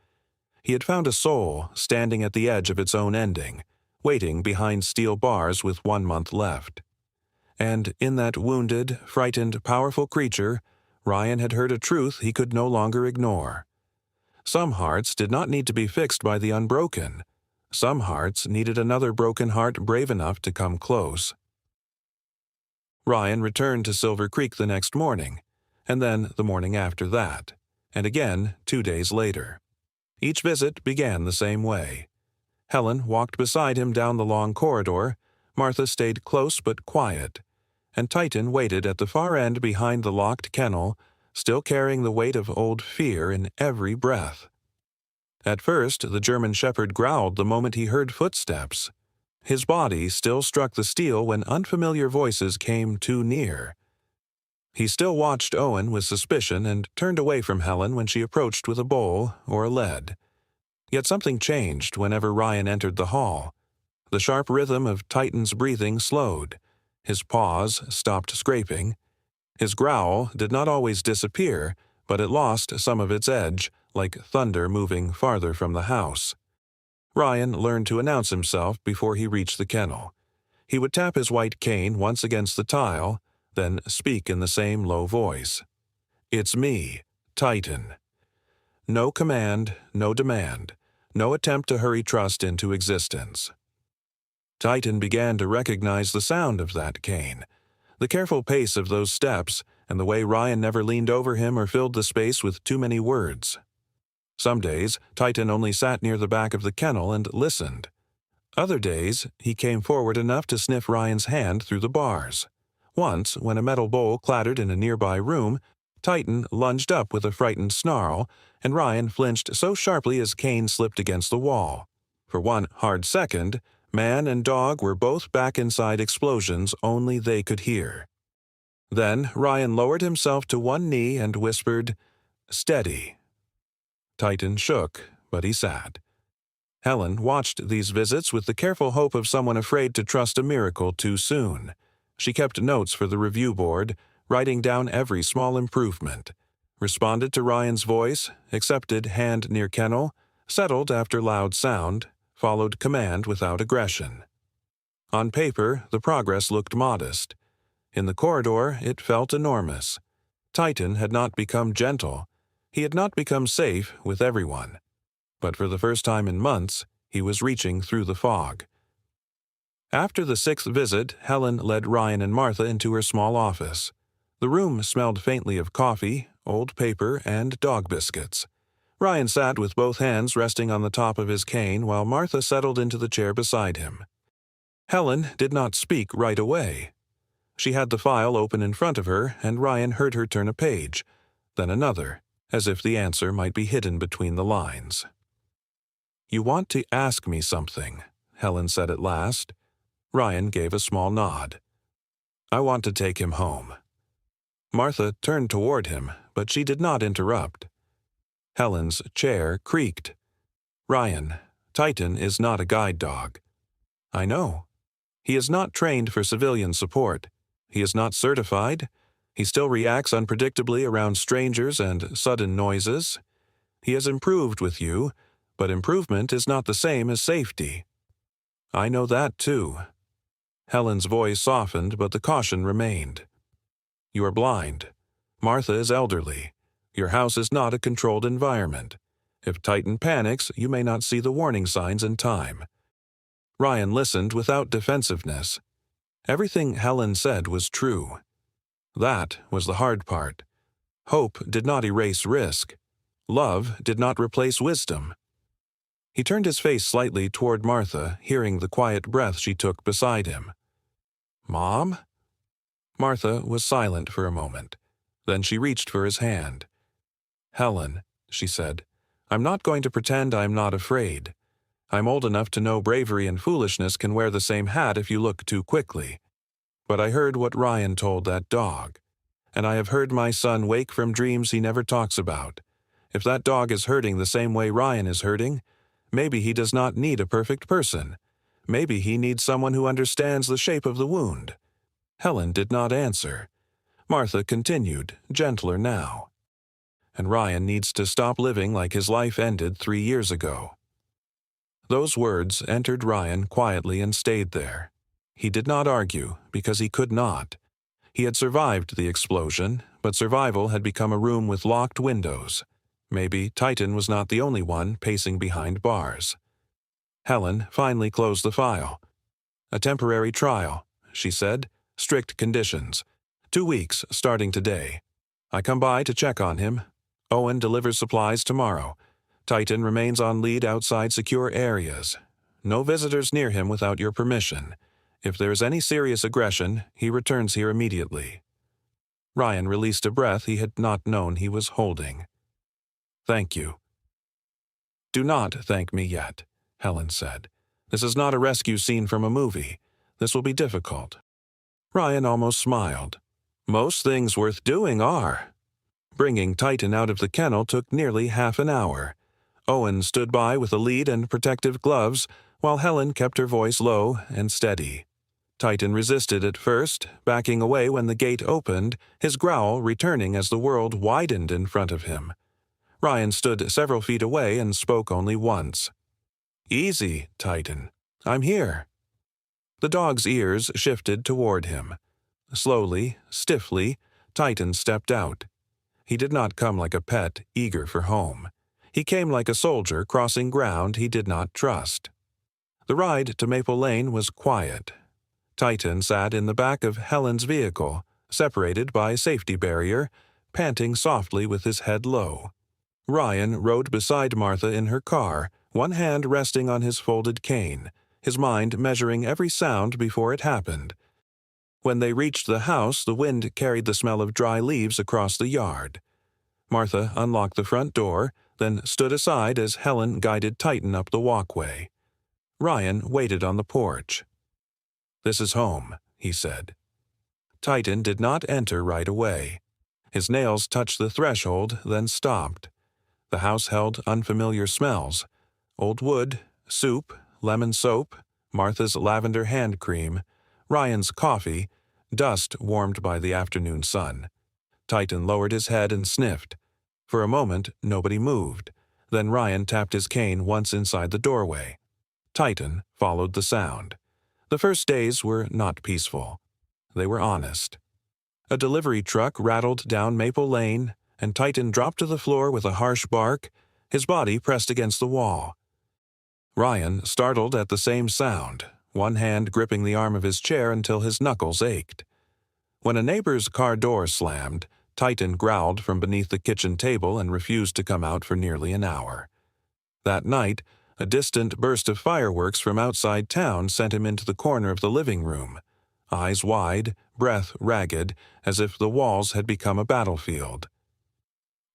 A: He had found a soul standing at the edge of its own ending, waiting behind steel bars with 1 month left. And in that wounded, frightened, powerful creature, Ryan had heard a truth he could no longer ignore. Some hearts did not need to be fixed by the unbroken. Some hearts needed another broken heart brave enough to come close. Ryan returned to Silver Creek the next morning, and then the morning after that, and again 2 days later. Each visit began the same way. Helen walked beside him down the long corridor, Martha stayed close but quiet, and Titan waited at the far end behind the locked kennel, still carrying the weight of old fear in every breath. At first, the German shepherd growled the moment he heard footsteps. His body still struck the steel when unfamiliar voices came too near. He still watched Owen with suspicion and turned away from Helen when she approached with a bowl or a lead. Yet something changed whenever Ryan entered the hall. The sharp rhythm of Titan's breathing slowed. His paws stopped scraping. His growl did not always disappear, but it lost some of its edge, like thunder moving farther from the house. Ryan learned to announce himself before he reached the kennel. He would tap his white cane once against the tile, then speak in the same low voice. "It's me, Titan." No command, no demand, no attempt to hurry trust into existence. Titan began to recognize the sound of that cane, the careful pace of those steps, and the way Ryan never leaned over him or filled the space with too many words. Some days, Titan only sat near the back of the kennel and listened. Other days, he came forward enough to sniff Ryan's hand through the bars. Once, when a metal bowl clattered in a nearby room, Titan lunged up with a frightened snarl, and Ryan flinched so sharply his cane slipped against the wall. For one hard second, man and dog were both back inside explosions only they could hear. Then Ryan lowered himself to one knee and whispered, "Steady." Titan shook, but he sat. Helen watched these visits with the careful hope of someone afraid to trust a miracle too soon. She kept notes for the review board, writing down every small improvement, responded to Ryan's voice, accepted hand near kennel, settled after loud sound, followed command without aggression. On paper, the progress looked modest. In the corridor, it felt enormous. Titan had not become gentle. He had not become safe with everyone. But for the first time in months, he was reaching through the fog. After the 6th visit, Helen led Ryan and Martha into her small office. The room smelled faintly of coffee, old paper, and dog biscuits. Ryan sat with both hands resting on the top of his cane while Martha settled into the chair beside him. Helen did not speak right away. She had the file open in front of her, and Ryan heard her turn a page, then another, as if the answer might be hidden between the lines. "You want to ask me something," Helen said at last. Ryan gave a small nod. "I want to take him home." Martha turned toward him, but she did not interrupt. Helen's chair creaked. "Ryan, Titan is not a guide dog." "I know. He is not trained for civilian support. He is not certified. He still reacts unpredictably around strangers and sudden noises. He has improved with you, but improvement is not the same as safety." "I know that, too." Helen's voice softened, but the caution remained. "You are blind. Martha is elderly. Your house is not a controlled environment. If Titan panics, you may not see the warning signs in time." Ryan listened without defensiveness. Everything Helen said was true. That was the hard part. Hope did not erase risk. Love did not replace wisdom. He turned his face slightly toward Martha, hearing the quiet breath she took beside him. "Mom?" Martha was silent for a moment. Then she reached for his hand. "Helen," she said, "I'm not going to pretend I'm not afraid. I'm old enough to know bravery and foolishness can wear the same hat if you look too quickly. But I heard what Ryan told that dog. And I have heard my son wake from dreams he never talks about. If that dog is hurting the same way Ryan is hurting, maybe he does not need a perfect person. Maybe he needs someone who understands the shape of the wound." Helen did not answer. Martha continued, gentler now. "And Ryan needs to stop living like his life ended 3 years ago." Those words entered Ryan quietly and stayed there. He did not argue, because he could not. He had survived the explosion, but survival had become a room with locked windows. Maybe Titan was not the only one pacing behind bars. Helen finally closed the file. "A temporary trial," she said. "Strict conditions. 2 weeks, starting today. I come by to check on him. Owen delivers supplies tomorrow. Titan remains on lead outside secure areas. No visitors near him without your permission. If there is any serious aggression, he returns here immediately." Ryan released a breath he had not known he was holding. "Thank you." "Do not thank me yet," Helen said. "This is not a rescue scene from a movie. This will be difficult." Ryan almost smiled. "Most things worth doing are." Bringing Titan out of the kennel took nearly half an hour. Owen stood by with a lead and protective gloves, while Helen kept her voice low and steady. Titan resisted at first, backing away when the gate opened, his growl returning as the world widened in front of him. Ryan stood several feet away and spoke only once. "Easy, Titan. I'm here." The dog's ears shifted toward him. Slowly, stiffly, Titan stepped out. He did not come like a pet, eager for home. He came like a soldier crossing ground he did not trust. The ride to Maple Lane was quiet. Titan sat in the back of Helen's vehicle, separated by a safety barrier, panting softly with his head low. Ryan rode beside Martha in her car, one hand resting on his folded cane, his mind measuring every sound before it happened. When they reached the house, the wind carried the smell of dry leaves across the yard. Martha unlocked the front door, then stood aside as Helen guided Titan up the walkway. Ryan waited on the porch. "This is home," he said. Titan did not enter right away. His nails touched the threshold, then stopped. The house held unfamiliar smells: old wood, soup, lemon soap, Martha's lavender hand cream, Ryan's coffee, dust warmed by the afternoon sun. Titan lowered his head and sniffed. For a moment, nobody moved. Then Ryan tapped his cane once inside the doorway. Titan followed the sound. The first days were not peaceful. They were honest. A delivery truck rattled down Maple Lane, and Titan dropped to the floor with a harsh bark, his body pressed against the wall. Ryan startled at the same sound, one hand gripping the arm of his chair until his knuckles ached. When a neighbor's car door slammed, Titan growled from beneath the kitchen table and refused to come out for nearly an hour. That night, a distant burst of fireworks from outside town sent him into the corner of the living room, eyes wide, breath ragged, as if the walls had become a battlefield.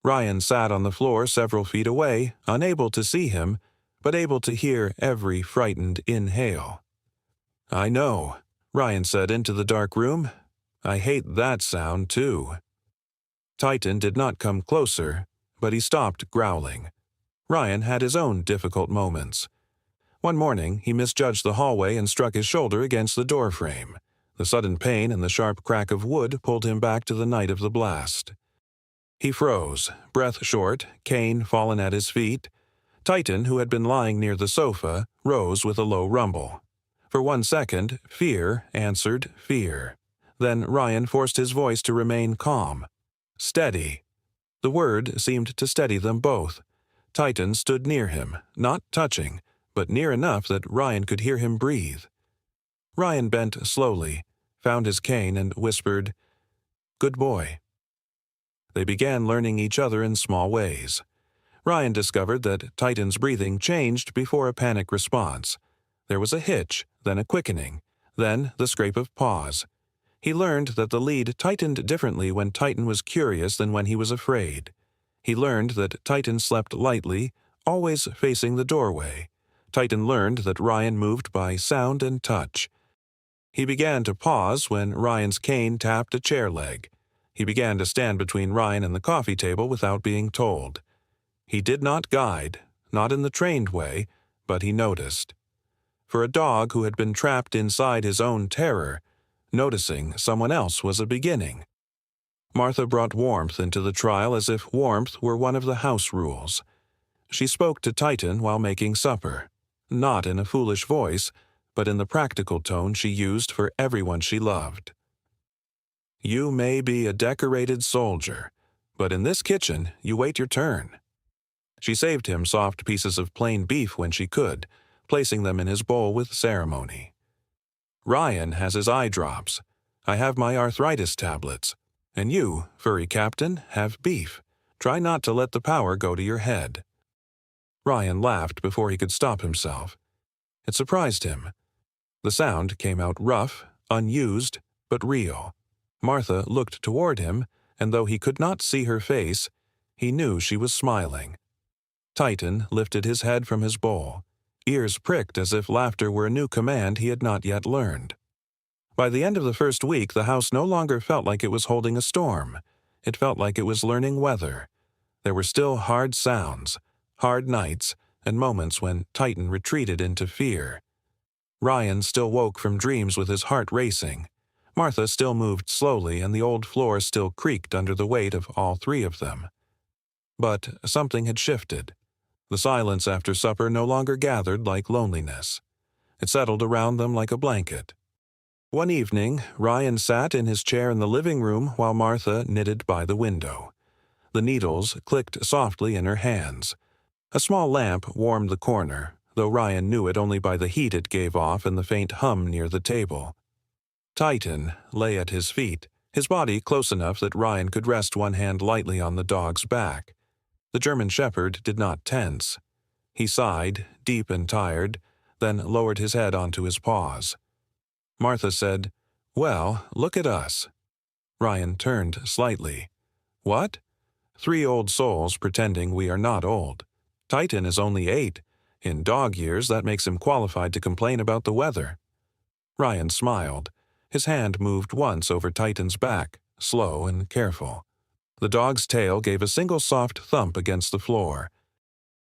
A: Ryan sat on the floor several feet away, unable to see him, but able to hear every frightened inhale. "I know," Ryan said into the dark room. "I hate that sound, too." Titan did not come closer, but he stopped growling. Ryan had his own difficult moments. One morning, he misjudged the hallway and struck his shoulder against the doorframe. The sudden pain and the sharp crack of wood pulled him back to the night of the blast. He froze, breath short, cane fallen at his feet. Titan, who had been lying near the sofa, rose with a low rumble. For 1 second, fear answered fear. Then Ryan forced his voice to remain calm. "Steady." The word seemed to steady them both. Titan stood near him, not touching, but near enough that Ryan could hear him breathe. Ryan bent slowly, found his cane, and whispered, "Good boy." They began learning each other in small ways. Ryan discovered that Titan's breathing changed before a panic response. There was a hitch, then a quickening, then the scrape of paws. He learned that the lead tightened differently when Titan was curious than when he was afraid. He learned that Titan slept lightly, always facing the doorway. Titan learned that Ryan moved by sound and touch. He began to pause when Ryan's cane tapped a chair leg. He began to stand between Ryan and the coffee table without being told. He did not guide, not in the trained way, but he noticed. For a dog who had been trapped inside his own terror, noticing someone else was a beginning. Martha brought warmth into the trial as if warmth were one of the house rules. She spoke to Titan while making supper, not in a foolish voice, but in the practical tone she used for everyone she loved. "You may be a decorated soldier, but in this kitchen you wait your turn." She saved him soft pieces of plain beef when she could, placing them in his bowl with ceremony. "Ryan has his eye drops. I have my arthritis tablets. And you, furry captain, have beef. Try not to let the power go to your head." Ryan laughed before he could stop himself. It surprised him. The sound came out rough, unused, but real. Martha looked toward him, and though he could not see her face, he knew she was smiling. Titan lifted his head from his bowl. Ears pricked as if laughter were a new command he had not yet learned. By the end of the first week, the house no longer felt like it was holding a storm. It felt like it was learning weather. There were still hard sounds, hard nights, and moments when Titan retreated into fear. Ryan still woke from dreams with his heart racing. Martha still moved slowly, and the old floor still creaked under the weight of all three of them. But something had shifted. The silence after supper no longer gathered like loneliness. It settled around them like a blanket. One evening, Ryan sat in his chair in the living room while Martha knitted by the window. The needles clicked softly in her hands. A small lamp warmed the corner, though Ryan knew it only by the heat it gave off and the faint hum near the table. Titan lay at his feet, his body close enough that Ryan could rest one hand lightly on the dog's back. The German shepherd did not tense. He sighed, deep and tired, then lowered his head onto his paws. Martha said, "Well, look at us." Ryan turned slightly. "What?" "3 old souls pretending we are not old. Titan is only 8. In dog years, that makes him qualified to complain about the weather." Ryan smiled. His hand moved once over Titan's back, slow and careful. The dog's tail gave a single soft thump against the floor.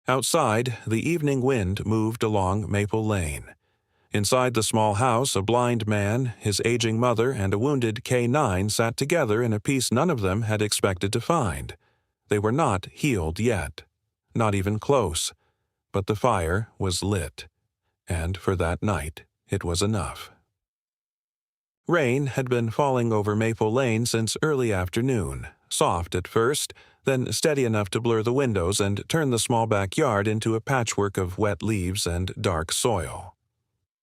A: Outside, the evening wind moved along Maple Lane. Inside the small house, a blind man, his aging mother, and a wounded K9 sat together in a peace none of them had expected to find. They were not healed yet, not even close, but the fire was lit, and for that night it was enough. Rain had been falling over Maple Lane since early afternoon, soft at first, then steady enough to blur the windows and turn the small backyard into a patchwork of wet leaves and dark soil.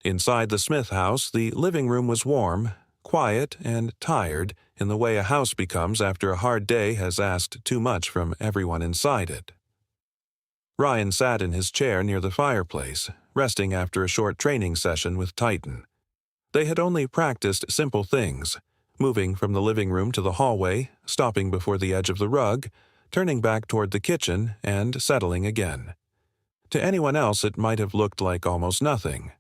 A: Inside the Smith house, the living room was warm, quiet, and tired in the way a house becomes after a hard day has asked too much from everyone inside it. Ryan sat in his chair near the fireplace, resting after a short training session with Titan. They had only practiced simple things, moving from the living room to the hallway, stopping before the edge of the rug, turning back toward the kitchen, and settling again. To anyone else it might have looked like almost nothing.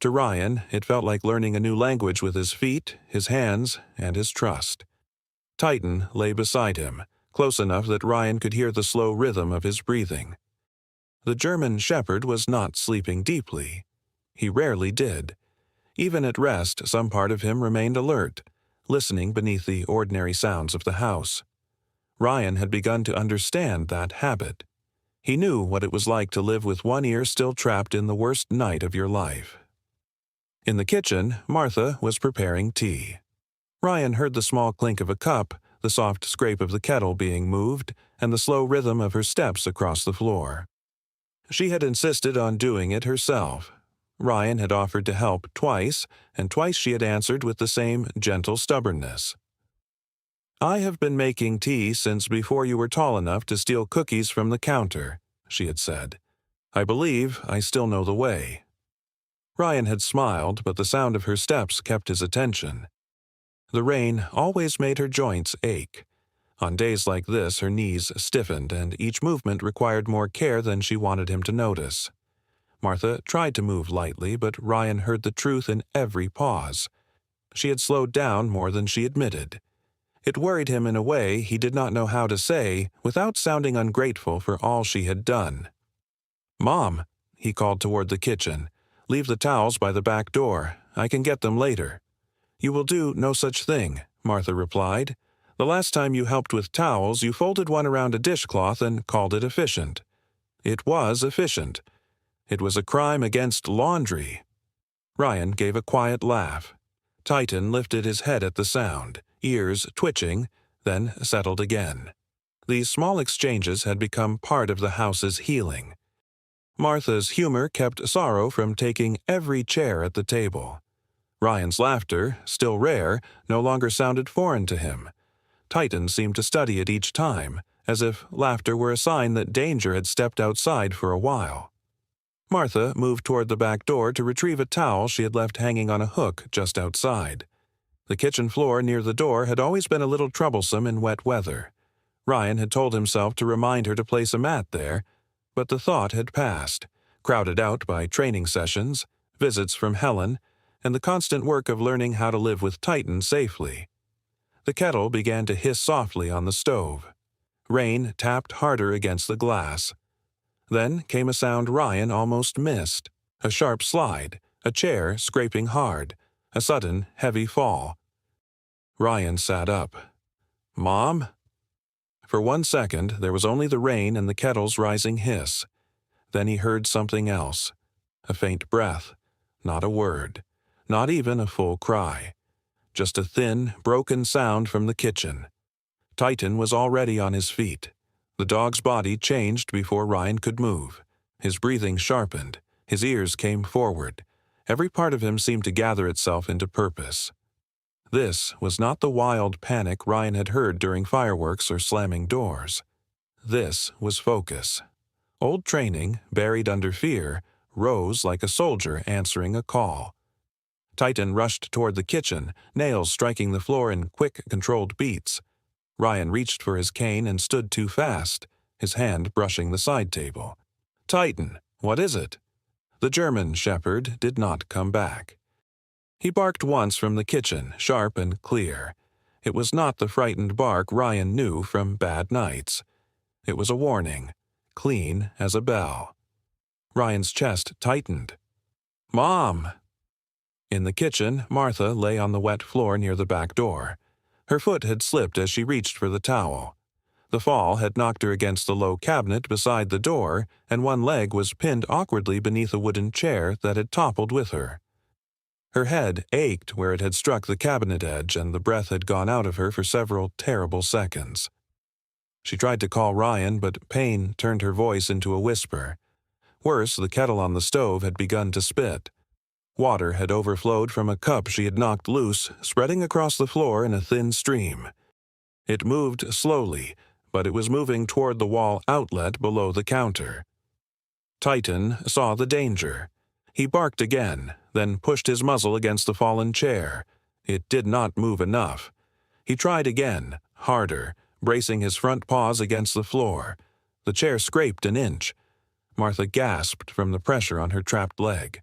A: To Ryan, it felt like learning a new language with his feet, his hands, and his trust. Titan lay beside him, close enough that Ryan could hear the slow rhythm of his breathing. The German shepherd was not sleeping deeply. He rarely did. Even at rest, some part of him remained alert, listening beneath the ordinary sounds of the house. Ryan had begun to understand that habit. He knew what it was like to live with one ear still trapped in the worst night of your life. In the kitchen, Martha was preparing tea. Ryan heard the small clink of a cup, the soft scrape of the kettle being moved, and the slow rhythm of her steps across the floor. She had insisted on doing it herself. Ryan had offered to help twice, and twice she had answered with the same gentle stubbornness. "I have been making tea since before you were tall enough to steal cookies from the counter," she had said. "I believe I still know the way." Ryan had smiled, but the sound of her steps kept his attention. The rain always made her joints ache. On days like this, her knees stiffened, and each movement required more care than she wanted him to notice. Martha tried to move lightly, but Ryan heard the truth in every pause. She had slowed down more than she admitted. It worried him in a way he did not know how to say without sounding ungrateful for all she had done. "Mom," he called toward the kitchen, "leave the towels by the back door. I can get them later." "You will do no such thing," Martha replied. "The last time you helped with towels, you folded one around a dishcloth and called it efficient." It was efficient. It was a crime against laundry. Ryan gave a quiet laugh. Titan lifted his head at the sound, ears twitching, then settled again. These small exchanges had become part of the house's healing. Martha's humor kept sorrow from taking every chair at the table. Ryan's laughter, still rare, no longer sounded foreign to him. Titan seemed to study it each time, as if laughter were a sign that danger had stepped outside for a while. Martha moved toward the back door to retrieve a towel she had left hanging on a hook just outside. The kitchen floor near the door had always been a little troublesome in wet weather. Ryan had told himself to remind her to place a mat there, but the thought had passed, crowded out by training sessions, visits from Helen, and the constant work of learning how to live with Titan safely. The kettle began to hiss softly on the stove. Rain tapped harder against the glass. Then came a sound Ryan almost missed, a sharp slide, a chair scraping hard, a sudden, heavy fall. Ryan sat up. "Mom?" For 1 second, there was only the rain and the kettle's rising hiss. Then he heard something else. A faint breath. Not a word. Not even a full cry. Just a thin, broken sound from the kitchen. Titan was already on his feet. The dog's body changed before Ryan could move. His breathing sharpened. His ears came forward. Every part of him seemed to gather itself into purpose. This was not the wild panic Ryan had heard during fireworks or slamming doors. This was focus. Old training, buried under fear, rose like a soldier answering a call. Titan rushed toward the kitchen, nails striking the floor in quick, controlled beats. Ryan reached for his cane and stood too fast, his hand brushing the side table. "Titan, what is it?" The German shepherd did not come back. He barked once from the kitchen, sharp and clear. It was not the frightened bark Ryan knew from bad nights. It was a warning, clean as a bell. Ryan's chest tightened. "Mom!" In the kitchen, Martha lay on the wet floor near the back door. Her foot had slipped as she reached for the towel. The fall had knocked her against the low cabinet beside the door, and one leg was pinned awkwardly beneath a wooden chair that had toppled with her. Her head ached where it had struck the cabinet edge, and the breath had gone out of her for several terrible seconds. She tried to call Ryan, but pain turned her voice into a whisper. Worse, the kettle on the stove had begun to spit. Water had overflowed from a cup she had knocked loose, spreading across the floor in a thin stream. It moved slowly, but it was moving toward the wall outlet below the counter. Titan saw the danger. He barked again, then pushed his muzzle against the fallen chair. It did not move enough. He tried again, harder, bracing his front paws against the floor. The chair scraped an inch. Martha gasped from the pressure on her trapped leg.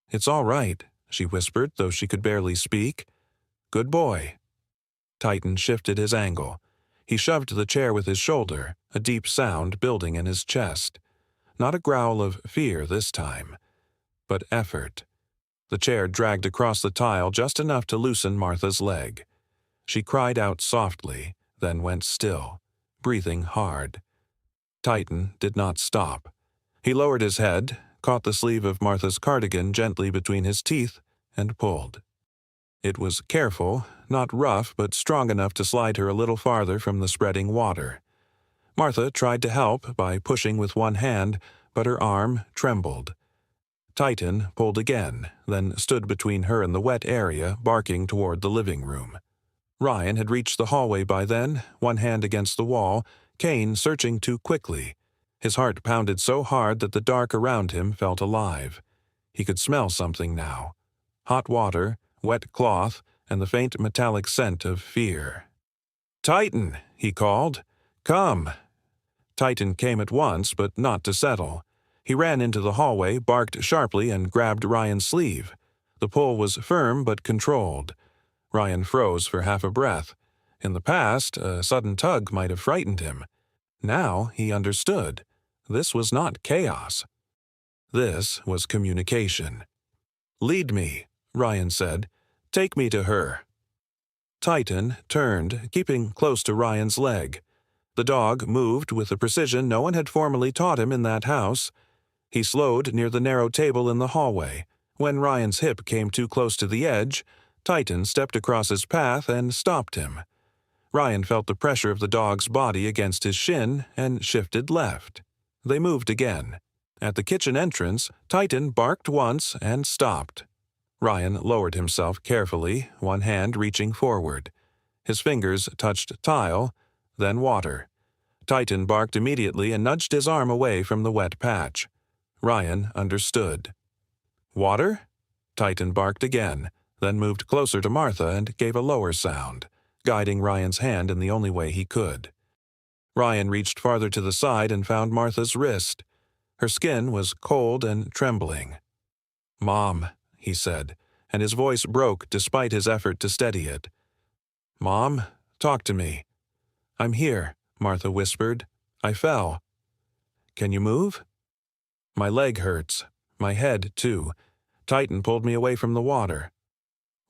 A: "It's all right," she whispered, though she could barely speak. "Good boy." Titan shifted his angle. He shoved the chair with his shoulder, a deep sound building in his chest. Not a growl of fear this time, but effort. The chair dragged across the tile just enough to loosen Martha's leg. She cried out softly, then went still, breathing hard. Titan did not stop. He lowered his head, caught the sleeve of Martha's cardigan gently between his teeth, and pulled. It was careful, not rough, but strong enough to slide her a little farther from the spreading water. Martha tried to help by pushing with one hand, but her arm trembled. Titan pulled again, then stood between her and the wet area, barking toward the living room. Ryan had reached the hallway by then, one hand against the wall, Kane searching too quickly. His heart pounded so hard that the dark around him felt alive. He could smell something now. Hot water, wet cloth, and the faint metallic scent of fear. "Titan," he called. "Come." Titan came at once, but not to settle. He ran into the hallway, barked sharply, and grabbed Ryan's sleeve. The pull was firm but controlled. Ryan froze for half a breath. In the past, a sudden tug might have frightened him. Now he understood. This was not chaos. This was communication. "Lead me," Ryan said. "Take me to her." Titan turned, keeping close to Ryan's leg. The dog moved with a precision no one had formally taught him in that house. He slowed near the narrow table in the hallway. When Ryan's hip came too close to the edge, Titan stepped across his path and stopped him. Ryan felt the pressure of the dog's body against his shin and shifted left. They moved again. At the kitchen entrance, Titan barked once and stopped. Ryan lowered himself carefully, one hand reaching forward. His fingers touched tile, then water. Titan barked immediately and nudged his arm away from the wet patch. Ryan understood. "Water?" Titan barked again, then moved closer to Martha and gave a lower sound, guiding Ryan's hand in the only way he could. Ryan reached farther to the side and found Martha's wrist. Her skin was cold and trembling. "Mom," he said, and his voice broke despite his effort to steady it. "Mom, talk to me." "I'm here," Martha whispered. "I fell." "Can you move?" "My leg hurts. My head, too. Titan pulled me away from the water."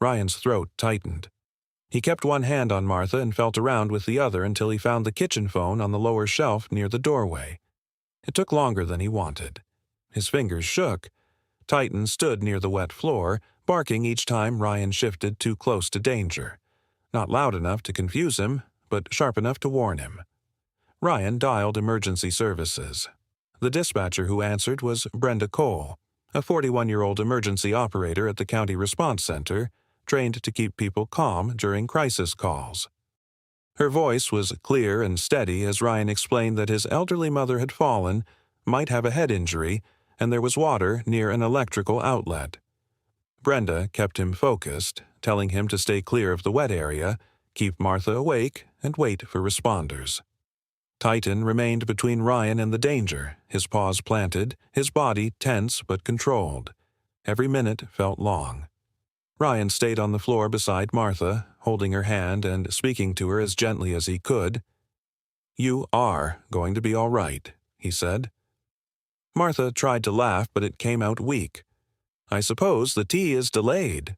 A: Ryan's throat tightened. He kept one hand on Martha and felt around with the other until he found the kitchen phone on the lower shelf near the doorway. It took longer than he wanted. His fingers shook. Titan stood near the wet floor, barking each time Ryan shifted too close to danger. Not loud enough to confuse him, but sharp enough to warn him. Ryan dialed emergency services. The dispatcher who answered was Brenda Cole, a 41-year-old emergency operator at the County Response Center, trained to keep people calm during crisis calls. Her voice was clear and steady as Ryan explained that his elderly mother had fallen, might have a head injury, and there was water near an electrical outlet. Brenda kept him focused, telling him to stay clear of the wet area, keep Martha awake, and wait for responders. Titan remained between Ryan and the danger, his paws planted, his body tense but controlled. Every minute felt long. Ryan stayed on the floor beside Martha, holding her hand and speaking to her as gently as he could. "You are going to be all right," he said. Martha tried to laugh, but it came out weak. "I suppose the tea is delayed."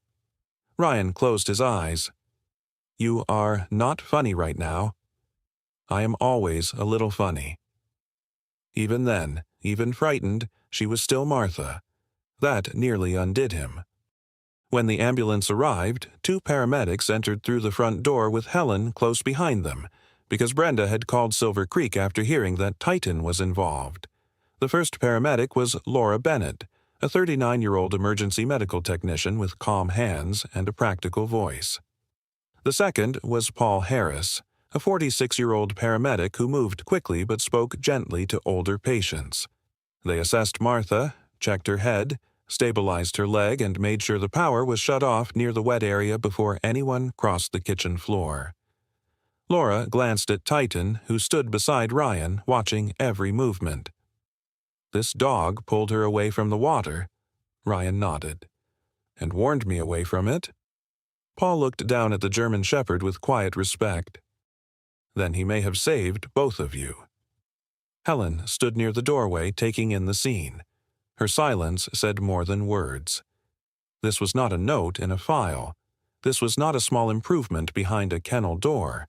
A: Ryan closed his eyes. "You are not funny right now." "I am always a little funny." Even then, even frightened, she was still Martha. That nearly undid him. When the ambulance arrived, 2 paramedics entered through the front door with Helen close behind them, because Brenda had called Silver Creek after hearing that Titan was involved. The first paramedic was Laura Bennett, a 39-year-old emergency medical technician with calm hands and a practical voice. The second was Paul Harris, a 46-year-old paramedic who moved quickly but spoke gently to older patients. They assessed Martha, checked her head, stabilized her leg, and made sure the power was shut off near the wet area before anyone crossed the kitchen floor. Laura glanced at Titan, who stood beside Ryan, watching every movement. "This dog pulled her away from the water," Ryan nodded. "And warned me away from it." Paul looked down at the German Shepherd with quiet respect. "Then he may have saved both of you." Helen stood near the doorway, taking in the scene. Her silence said more than words. This was not a note in a file. This was not a small improvement behind a kennel door.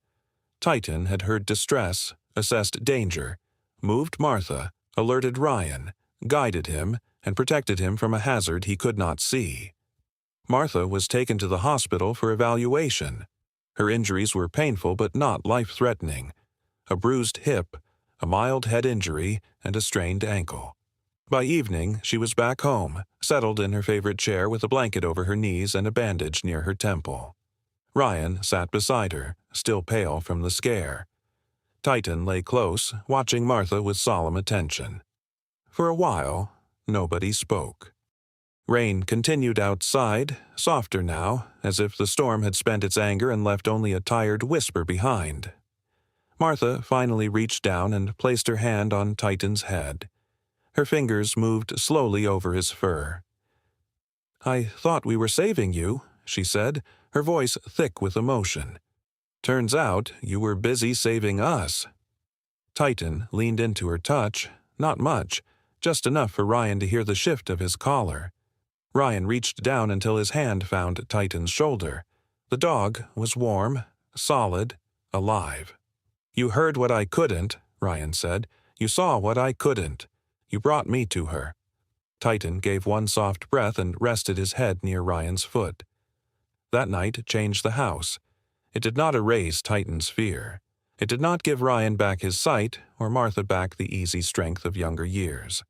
A: Titan had heard distress, assessed danger, moved Martha, alerted Ryan, guided him, and protected him from a hazard he could not see. Martha was taken to the hospital for evaluation. Her injuries were painful but not life-threatening. A bruised hip, a mild head injury, and a strained ankle. By evening, she was back home, settled in her favorite chair with a blanket over her knees and a bandage near her temple. Ryan sat beside her, still pale from the scare. Titan lay close, watching Martha with solemn attention. For a while, nobody spoke. Rain continued outside, softer now, as if the storm had spent its anger and left only a tired whisper behind. Martha finally reached down and placed her hand on Titan's head. Her fingers moved slowly over his fur. "I thought we were saving you," she said, her voice thick with emotion. "Turns out you were busy saving us." Titan leaned into her touch, not much, just enough for Ryan to hear the shift of his collar. Ryan reached down until his hand found Titan's shoulder. The dog was warm, solid, alive. "You heard what I couldn't," Ryan said. "You saw what I couldn't. You brought me to her." Titan gave one soft breath and rested his head near Ryan's foot. That night changed the house. It did not erase Titan's fear. It did not give Ryan back his sight or Martha back the easy strength of younger years.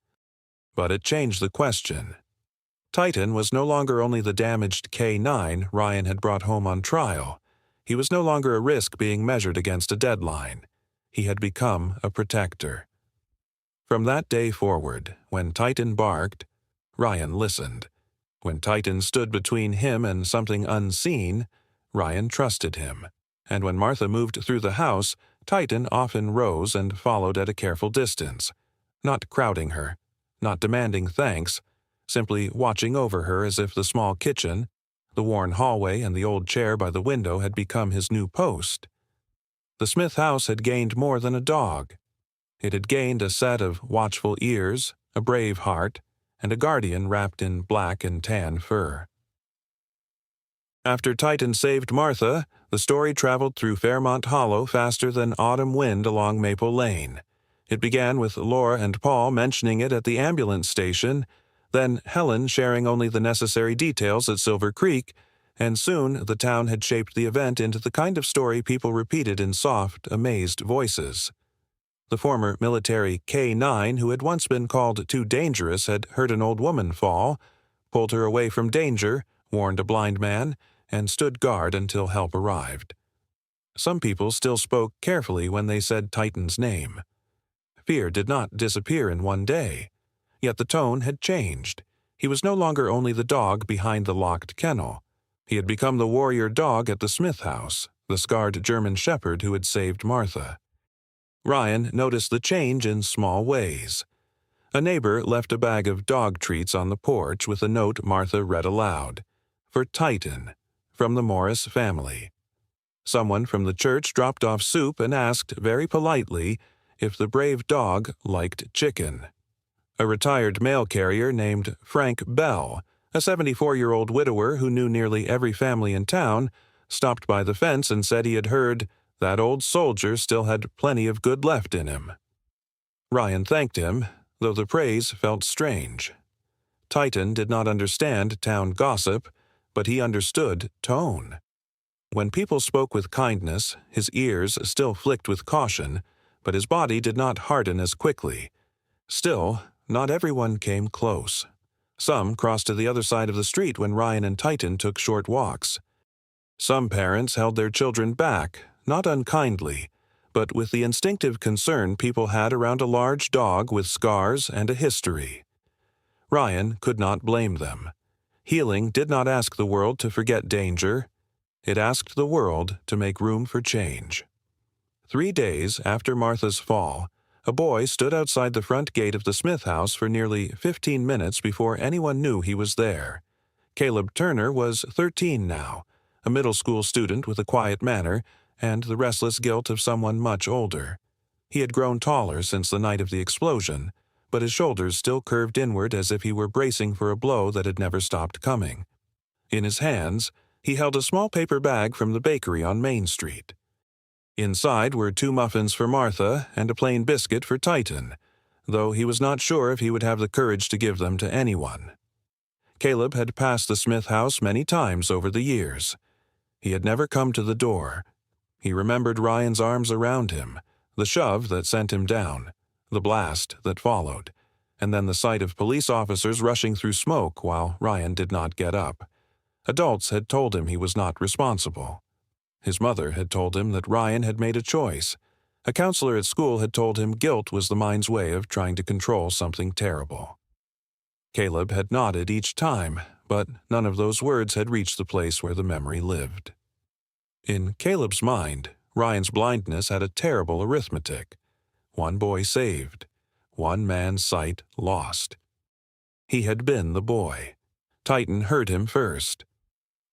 A: But it changed the question. Titan was no longer only the damaged K9 Ryan had brought home on trial. He was no longer a risk being measured against a deadline. He had become a protector. From that day forward, when Titan barked, Ryan listened. When Titan stood between him and something unseen, Ryan trusted him. And when Martha moved through the house, Titan often rose and followed at a careful distance, not crowding her, not demanding thanks, simply watching over her as if the small kitchen, the worn hallway, and the old chair by the window had become his new post. The Smith house had gained more than a dog. It had gained a set of watchful ears, a brave heart, and a guardian wrapped in black and tan fur. After Titan saved Martha, the story traveled through Fairmont Hollow faster than autumn wind along Maple Lane. It began with Laura and Paul mentioning it at the ambulance station, then Helen sharing only the necessary details at Silver Creek, and soon the town had shaped the event into the kind of story people repeated in soft, amazed voices. The former military K9 who had once been called too dangerous had heard an old woman fall, pulled her away from danger, warned a blind man, and stood guard until help arrived. Some people still spoke carefully when they said Titan's name. Fear did not disappear in one day. Yet the tone had changed. He was no longer only the dog behind the locked kennel. He had become the warrior dog at the Smith house, the scarred German shepherd who had saved Martha. Ryan noticed the change in small ways. A neighbor left a bag of dog treats on the porch with a note Martha read aloud. For Titan, from the Morris family. Someone from the church dropped off soup and asked, very politely, if the brave dog liked chicken. A retired mail carrier named Frank Bell, a 74-year-old widower who knew nearly every family in town, stopped by the fence and said he had heard that old soldier still had plenty of good left in him. Ryan thanked him, though the praise felt strange. Titan did not understand town gossip, but he understood tone. When people spoke with kindness, his ears still flicked with caution, but his body did not harden as quickly. Still, not everyone came close. Some crossed to the other side of the street when Ryan and Titan took short walks. Some parents held their children back, not unkindly, but with the instinctive concern people had around a large dog with scars and a history. Ryan could not blame them. Healing did not ask the world to forget danger. It asked the world to make room for change. 3 days after Martha's fall, a boy stood outside the front gate of the Smith house for nearly 15 minutes before anyone knew he was there. Caleb Turner was 13 now, a middle school student with a quiet manner and the restless guilt of someone much older. He had grown taller since the night of the explosion, but his shoulders still curved inward as if he were bracing for a blow that had never stopped coming. In his hands, he held a small paper bag from the bakery on Main Street. Inside were 2 muffins for Martha and a plain biscuit for Titan, though he was not sure if he would have the courage to give them to anyone. Caleb had passed the Smith house many times over the years. He had never come to the door. He remembered Ryan's arms around him, the shove that sent him down, the blast that followed, and then the sight of police officers rushing through smoke while Ryan did not get up. Adults had told him he was not responsible. His mother had told him that Ryan had made a choice. A counselor at school had told him guilt was the mind's way of trying to control something terrible. Caleb had nodded each time, but none of those words had reached the place where the memory lived. In Caleb's mind, Ryan's blindness had a terrible arithmetic. One boy saved. One man's sight lost. He had been the boy. Titan hurt him first.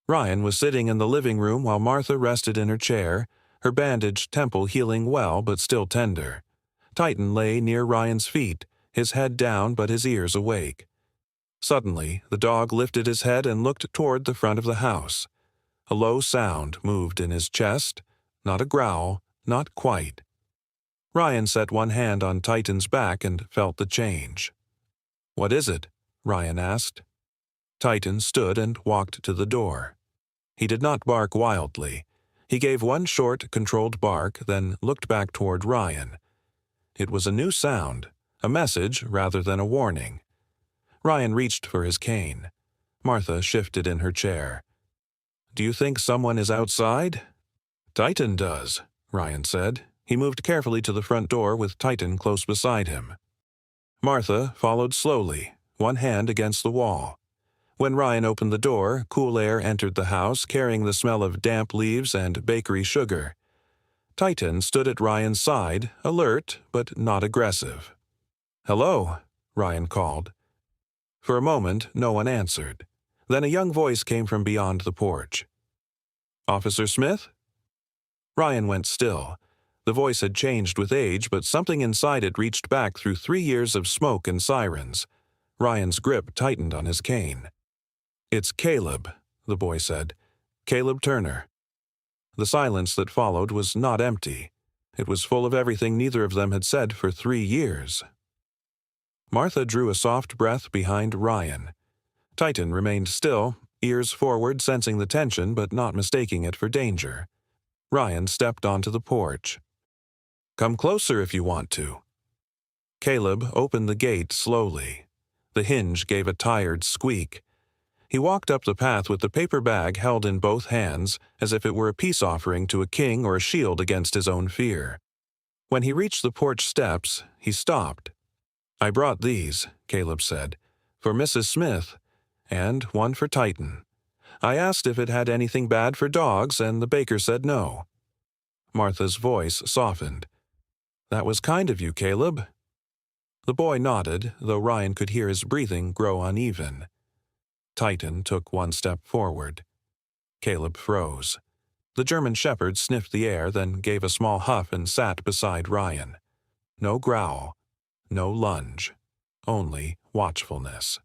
A: Ryan was sitting in the living room while Martha rested in her chair, her bandaged temple healing well but still tender. Titan lay near Ryan's feet, his head down but his ears awake. Suddenly, the dog lifted his head and looked toward the front of the house. A low sound moved in his chest, not a growl, not quite. Ryan set one hand on Titan's back and felt the change. "What is it?" Ryan asked. Titan stood and walked to the door. He did not bark wildly. He gave one short, controlled bark, then looked back toward Ryan. It was a new sound, a message rather than a warning. Ryan reached for his cane. Martha shifted in her chair. "Do you think someone is outside?" "Titan does," Ryan said. He moved carefully to the front door with Titan close beside him. Martha followed slowly, one hand against the wall. When Ryan opened the door, cool air entered the house carrying the smell of damp leaves and bakery sugar. Titan stood at Ryan's side, alert but not aggressive. "Hello," Ryan called. For a moment, no one answered. Then a young voice came from beyond the porch. "Officer Smith?" Ryan went still. The voice had changed with age, but something inside it reached back through 3 years of smoke and sirens. Ryan's grip tightened on his cane. "It's Caleb," the boy said. "Caleb Turner." The silence that followed was not empty. It was full of everything neither of them had said for 3 years. Martha drew a soft breath behind Ryan. Titan remained still, ears forward, sensing the tension but not mistaking it for danger. Ryan stepped onto the porch. "Come closer if you want to." Caleb opened the gate slowly. The hinge gave a tired squeak. He walked up the path with the paper bag held in both hands, as if it were a peace offering to a king or a shield against his own fear. When he reached the porch steps, he stopped. "I brought these," Caleb said, "for Mrs. Smith, and one for Titan. I asked if it had anything bad for dogs, and the baker said no." Martha's voice softened. "That was kind of you, Caleb." The boy nodded, though Ryan could hear his breathing grow uneven. Titan took one step forward. Caleb froze. The German shepherd sniffed the air, then gave a small huff and sat beside Ryan. No growl, no lunge, only watchfulness.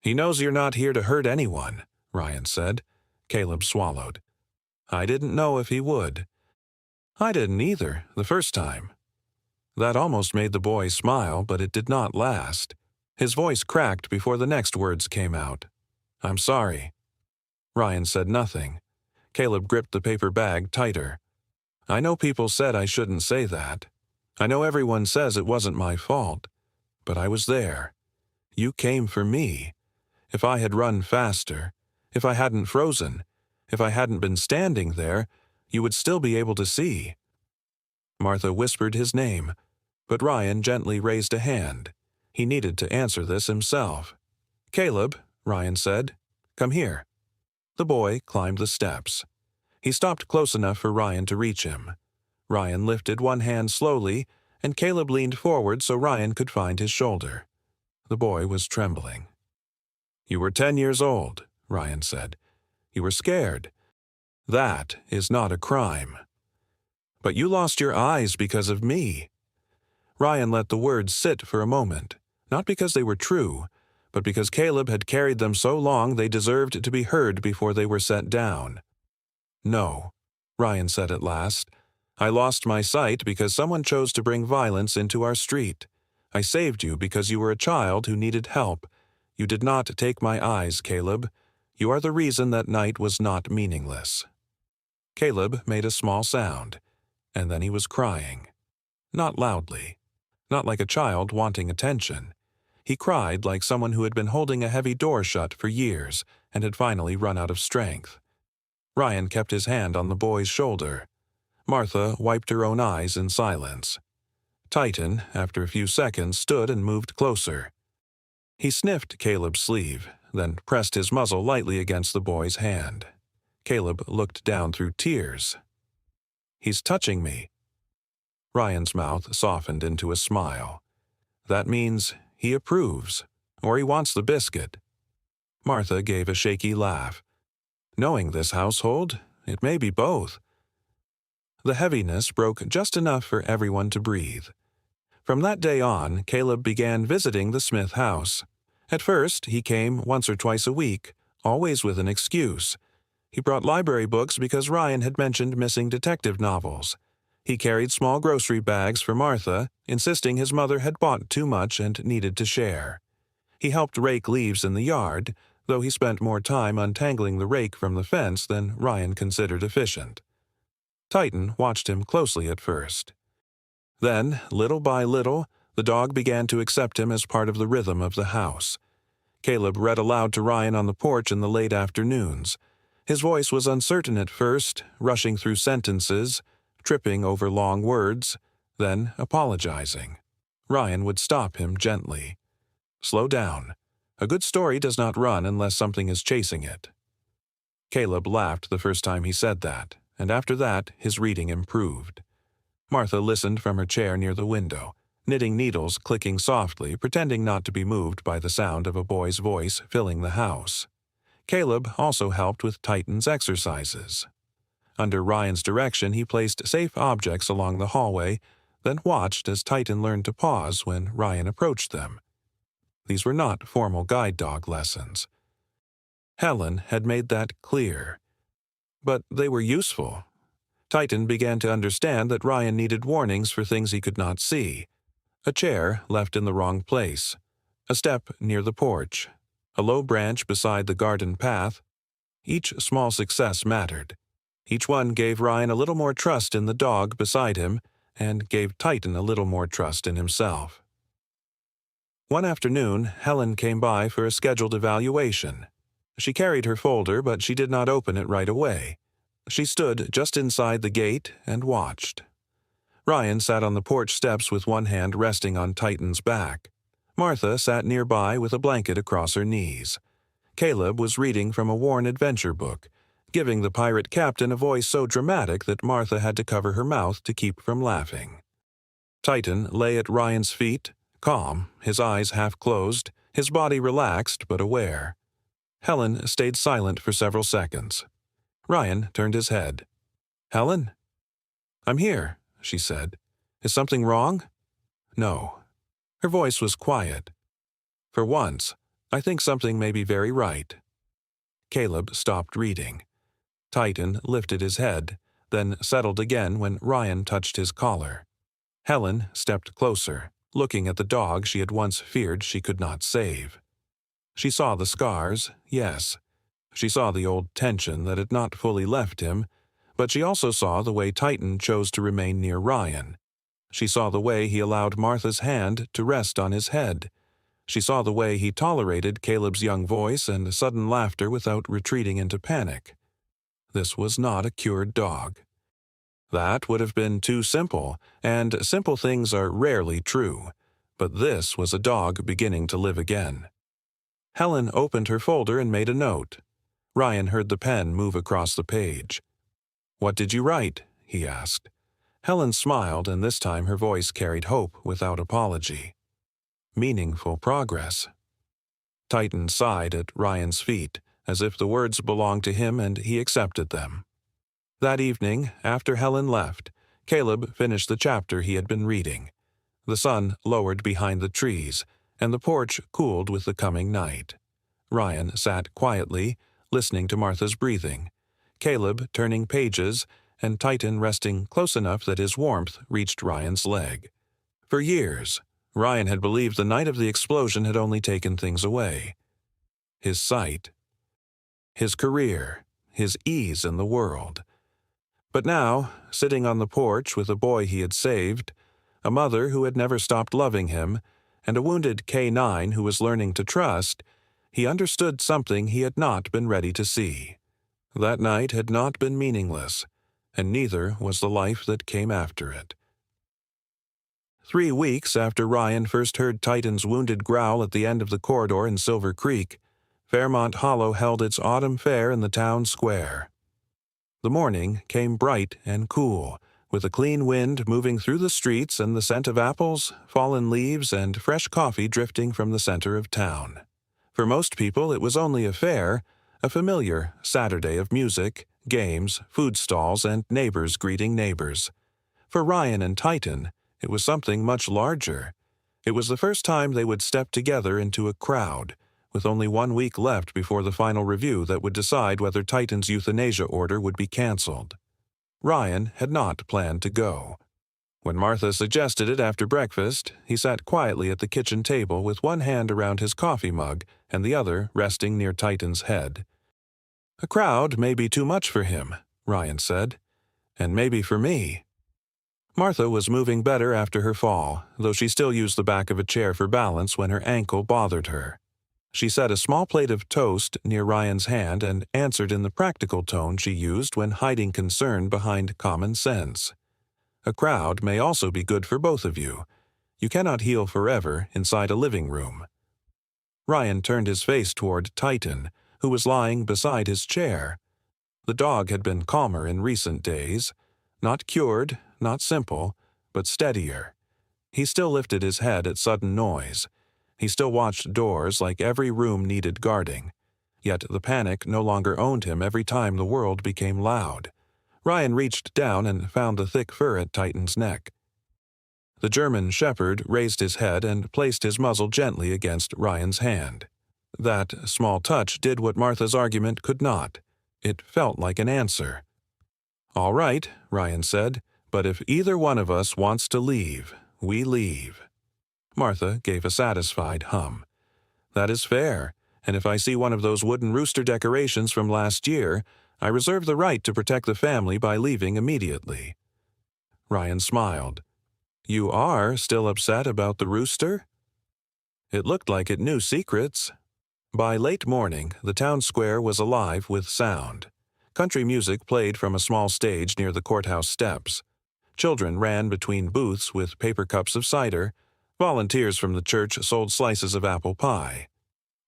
A: "He knows you're not here to hurt anyone," Ryan said. Caleb swallowed. "I didn't know if he would." "I didn't either, the first time." That almost made the boy smile, but it did not last. His voice cracked before the next words came out. "I'm sorry." Ryan said nothing. Caleb gripped the paper bag tighter. "I know people said I shouldn't say that. I know everyone says it wasn't my fault. But I was there. You came for me. If I had run faster, if I hadn't frozen, if I hadn't been standing there, you would still be able to see." Martha whispered his name, but Ryan gently raised a hand. He needed to answer this himself. "Caleb," Ryan said, "come here." The boy climbed the steps. He stopped close enough for Ryan to reach him. Ryan lifted one hand slowly, and Caleb leaned forward so Ryan could find his shoulder. The boy was trembling. "You were 10 years old," Ryan said. "You were scared. That is not a crime. But you lost your eyes because of me." Ryan let the words sit for a moment, not because they were true, but because Caleb had carried them so long they deserved to be heard before they were set down. "No," Ryan said at last. "I lost my sight because someone chose to bring violence into our street. I saved you because you were a child who needed help. You did not take my eyes, Caleb. You are the reason that night was not meaningless." Caleb made a small sound, and then he was crying. Not loudly, not like a child wanting attention. He cried like someone who had been holding a heavy door shut for years and had finally run out of strength. Ryan kept his hand on the boy's shoulder. Martha wiped her own eyes in silence. Titan, after a few seconds, stood and moved closer. He sniffed Caleb's sleeve, then pressed his muzzle lightly against the boy's hand. Caleb looked down through tears. "He's touching me." Ryan's mouth softened into a smile. "That means he approves, or he wants the biscuit." Martha gave a shaky laugh. "Knowing this household, it may be both." The heaviness broke just enough for everyone to breathe. From that day on, Caleb began visiting the Smith house. At first, he came once or twice a week, always with an excuse. He brought library books because Ryan had mentioned missing detective novels. He carried small grocery bags for Martha, insisting his mother had bought too much and needed to share. He helped rake leaves in the yard, though he spent more time untangling the rake from the fence than Ryan considered efficient. Titan watched him closely at first. Then, little by little, the dog began to accept him as part of the rhythm of the house. Caleb read aloud to Ryan on the porch in the late afternoons. His voice was uncertain at first, rushing through sentences, tripping over long words, then apologizing. Ryan would stop him gently. "Slow down. A good story does not run unless something is chasing it." Caleb laughed the first time he said that, and after that his reading improved. Martha listened from her chair near the window, knitting needles clicking softly, pretending not to be moved by the sound of a boy's voice filling the house. Caleb also helped with Titan's exercises. Under Ryan's direction, he placed safe objects along the hallway, then watched as Titan learned to pause when Ryan approached them. These were not formal guide dog lessons. Helen had made that clear. But they were useful. Titan began to understand that Ryan needed warnings for things he could not see. A chair left in the wrong place, a step near the porch, a low branch beside the garden path. Each small success mattered. Each one gave Ryan a little more trust in the dog beside him and gave Titan a little more trust in himself. One afternoon, Helen came by for a scheduled evaluation. She carried her folder, but she did not open it right away. She stood just inside the gate and watched. Ryan sat on the porch steps with one hand resting on Titan's back. Martha sat nearby with a blanket across her knees. Caleb was reading from a worn adventure book, giving the pirate captain a voice so dramatic that Martha had to cover her mouth to keep from laughing. Titan lay at Ryan's feet, calm, his eyes half closed, his body relaxed but aware. Helen stayed silent for several seconds. Ryan turned his head. "Helen?" "I'm here," she said. "Is something wrong?" "No." Her voice was quiet. "For once, I think something may be very right." Caleb stopped reading. Titan lifted his head, then settled again when Ryan touched his collar. Helen stepped closer, looking at the dog she had once feared she could not save. She saw the scars, yes. She saw the old tension that had not fully left him, but she also saw the way Titan chose to remain near Ryan. She saw the way he allowed Martha's hand to rest on his head. She saw the way he tolerated Caleb's young voice and sudden laughter without retreating into panic. This was not a cured dog. That would have been too simple, and simple things are rarely true. But this was a dog beginning to live again. Helen opened her folder and made a note. Ryan heard the pen move across the page. "What did you write?" he asked. Helen smiled, and this time her voice carried hope without apology. "Meaningful progress." Titan sighed at Ryan's feet, as if the words belonged to him and he accepted them. That evening, after Helen left, Caleb finished the chapter he had been reading. The sun lowered behind the trees, and the porch cooled with the coming night. Ryan sat quietly, listening to Martha's breathing, Caleb turning pages, and Titan resting close enough that his warmth reached Ryan's leg. For years, Ryan had believed the night of the explosion had only taken things away. His sight, his career, his ease in the world. But now, sitting on the porch with a boy he had saved, a mother who had never stopped loving him, and a wounded K9 who was learning to trust, he understood something he had not been ready to see. That night had not been meaningless, and neither was the life that came after it. 3 weeks after Ryan first heard Titan's wounded growl at the end of the corridor in Silver Creek, Fairmont Hollow held its autumn fair in the town square. The morning came bright and cool, with a clean wind moving through the streets and the scent of apples, fallen leaves, and fresh coffee drifting from the center of town. For most people, it was only a fair, a familiar Saturday of music, games, food stalls, and neighbors greeting neighbors. For Ryan and Titan, it was something much larger. It was the first time they would step together into a crowd, with only 1 week left before the final review that would decide whether Titan's euthanasia order would be canceled. Ryan had not planned to go. When Martha suggested it after breakfast, he sat quietly at the kitchen table with one hand around his coffee mug and the other resting near Titan's head. "A crowd may be too much for him," Ryan said, "and maybe for me." Martha was moving better after her fall, though she still used the back of a chair for balance when her ankle bothered her. She set a small plate of toast near Ryan's hand and answered in the practical tone she used when hiding concern behind common sense. "A crowd may also be good for both of you. You cannot heal forever inside a living room." Ryan turned his face toward Titan, who was lying beside his chair. The dog had been calmer in recent days. Not cured, not simple, but steadier. He still lifted his head at sudden noise. He still watched doors like every room needed guarding. Yet the panic no longer owned him every time the world became loud. Ryan reached down and found the thick fur at Titan's neck. The German shepherd raised his head and placed his muzzle gently against Ryan's hand. That small touch did what Martha's argument could not. It felt like an answer. "All right," Ryan said, "but if either one of us wants to leave, we leave." Martha gave a satisfied hum. "That is fair, and if I see one of those wooden rooster decorations from last year, I reserve the right to protect the family by leaving immediately." Ryan smiled. "You are still upset about the rooster?" It looked like it knew secrets. By late morning, the town square was alive with sound. Country music played from a small stage near the courthouse steps. Children ran between booths with paper cups of cider. Volunteers from the church sold slices of apple pie.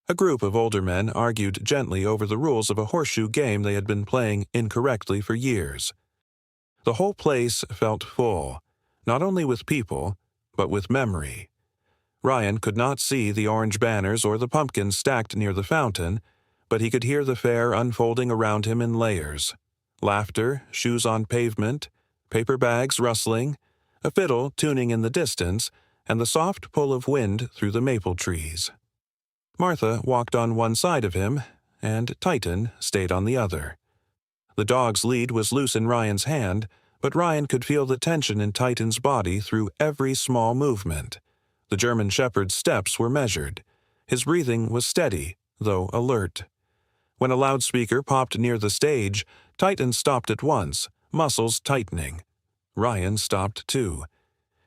A: A group of older men argued gently over the rules of a horseshoe game they had been playing incorrectly for years. The whole place felt full, not only with people, but with memory. Ryan could not see the orange banners or the pumpkins stacked near the fountain, but he could hear the fair unfolding around him in layers. Laughter, shoes on pavement, paper bags rustling, a fiddle tuning in the distance, and the soft pull of wind through the maple trees. Martha walked on one side of him, and Titan stayed on the other. The dog's lead was loose in Ryan's hand, but Ryan could feel the tension in Titan's body through every small movement. The German shepherd's steps were measured. His breathing was steady, though alert. When a loudspeaker popped near the stage, Titan stopped at once, muscles tightening. Ryan stopped too.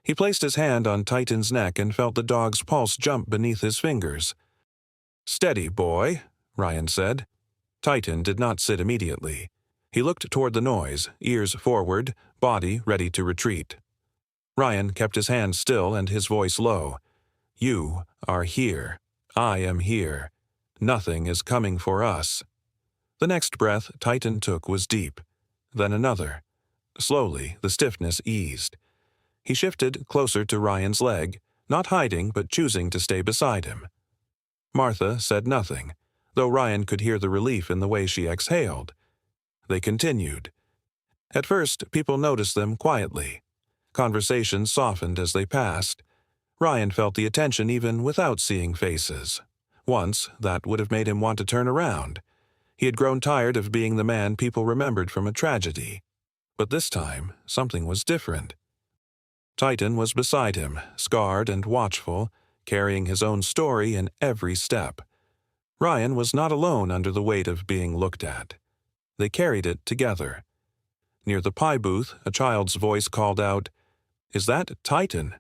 A: He placed his hand on Titan's neck and felt the dog's pulse jump beneath his fingers. "Steady, boy," Ryan said. Titan did not sit immediately. He looked toward the noise, ears forward, body ready to retreat. Ryan kept his hand still and his voice low. "You are here. I am here. Nothing is coming for us." The next breath Titan took was deep. Then another. Slowly, the stiffness eased. He shifted closer to Ryan's leg, not hiding but choosing to stay beside him. Martha said nothing, though Ryan could hear the relief in the way she exhaled. They continued. At first, people noticed them quietly. Conversations softened as they passed. Ryan felt the attention even without seeing faces. Once, that would have made him want to turn around. He had grown tired of being the man people remembered from a tragedy. But this time, something was different. Titan was beside him, scarred and watchful, carrying his own story in every step. Ryan was not alone under the weight of being looked at. They carried it together. Near the pie booth, a child's voice called out, "Is that Titan?"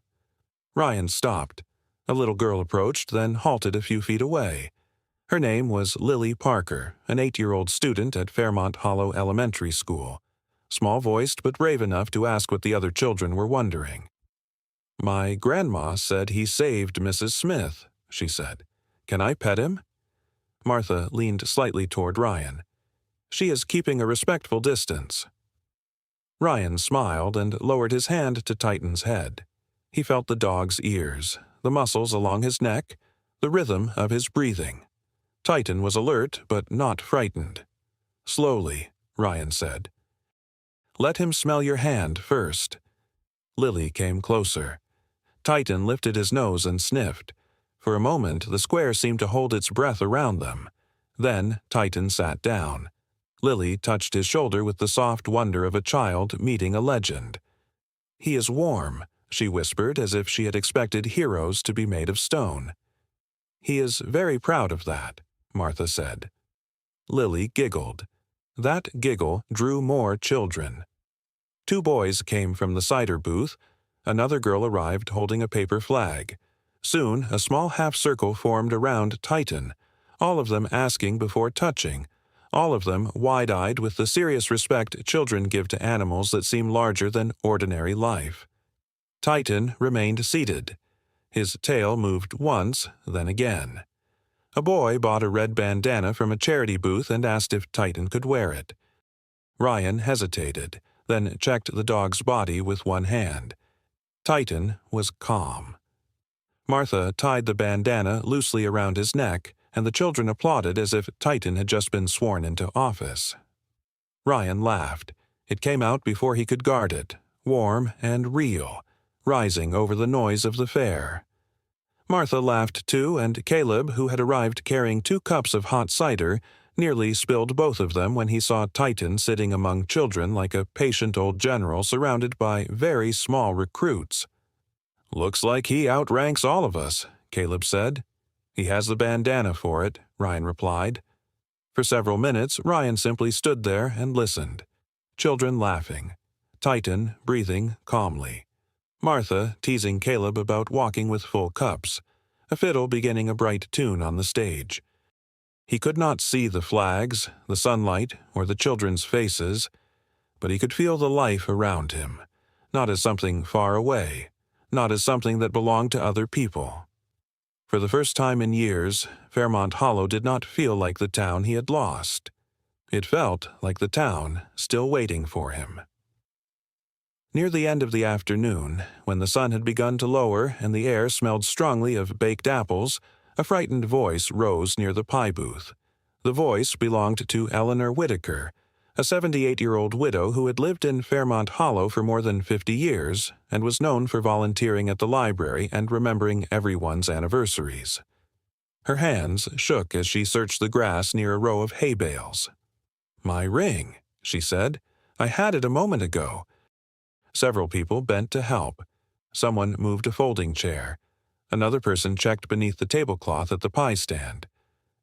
A: Ryan stopped. A little girl approached, then halted a few feet away. Her name was Lily Parker, an 8-year-old student at Fairmont Hollow Elementary School, small-voiced but brave enough to ask what the other children were wondering. "My grandma said he saved Mrs. Smith," she said. "Can I pet him?" Martha leaned slightly toward Ryan. "She is keeping a respectful distance." Ryan smiled and lowered his hand to Titan's head. He felt the dog's ears, the muscles along his neck, the rhythm of his breathing. Titan was alert but not frightened. "Slowly," Ryan said. "Let him smell your hand first." Lily came closer. Titan lifted his nose and sniffed. For a moment, the square seemed to hold its breath around them. Then Titan sat down. Lily touched his shoulder with the soft wonder of a child meeting a legend. "He is warm," she whispered, as if she had expected heroes to be made of stone. "He is very proud of that," Martha said. Lily giggled. That giggle drew more children. 2 boys came from the cider booth. Another girl arrived holding a paper flag. Soon, a small half-circle formed around Titan, all of them asking before touching, all of them wide-eyed with the serious respect children give to animals that seem larger than ordinary life. Titan remained seated. His tail moved once, then again. A boy bought a red bandana from a charity booth and asked if Titan could wear it. Ryan hesitated, then checked the dog's body with one hand. Titan was calm. Martha tied the bandana loosely around his neck, and the children applauded as if Titan had just been sworn into office. Ryan laughed. It came out before he could guard it, warm and real, rising over the noise of the fair. Martha laughed too, and Caleb, who had arrived carrying 2 cups of hot cider, nearly spilled both of them when he saw Titan sitting among children like a patient old general surrounded by very small recruits. "Looks like he outranks all of us," Caleb said. "He has the bandana for it," Ryan replied. For several minutes, Ryan simply stood there and listened. Children laughing. Titan breathing calmly. Martha teasing Caleb about walking with full cups. A fiddle beginning a bright tune on the stage. He could not see the flags, the sunlight, or the children's faces, but he could feel the life around him, not as something far away, not as something that belonged to other people. For the first time in years, Fairmont Hollow did not feel like the town he had lost. It felt like the town still waiting for him. Near the end of the afternoon, when the sun had begun to lower and the air smelled strongly of baked apples, a frightened voice rose near the pie booth. The voice belonged to Eleanor Whitaker, a 78-year-old widow who had lived in Fairmont Hollow for more than 50 years and was known for volunteering at the library and remembering everyone's anniversaries. Her hands shook as she searched the grass near a row of hay bales. "My ring," she said. "I had it a moment ago." Several people bent to help. Someone moved a folding chair. Another person checked beneath the tablecloth at the pie stand.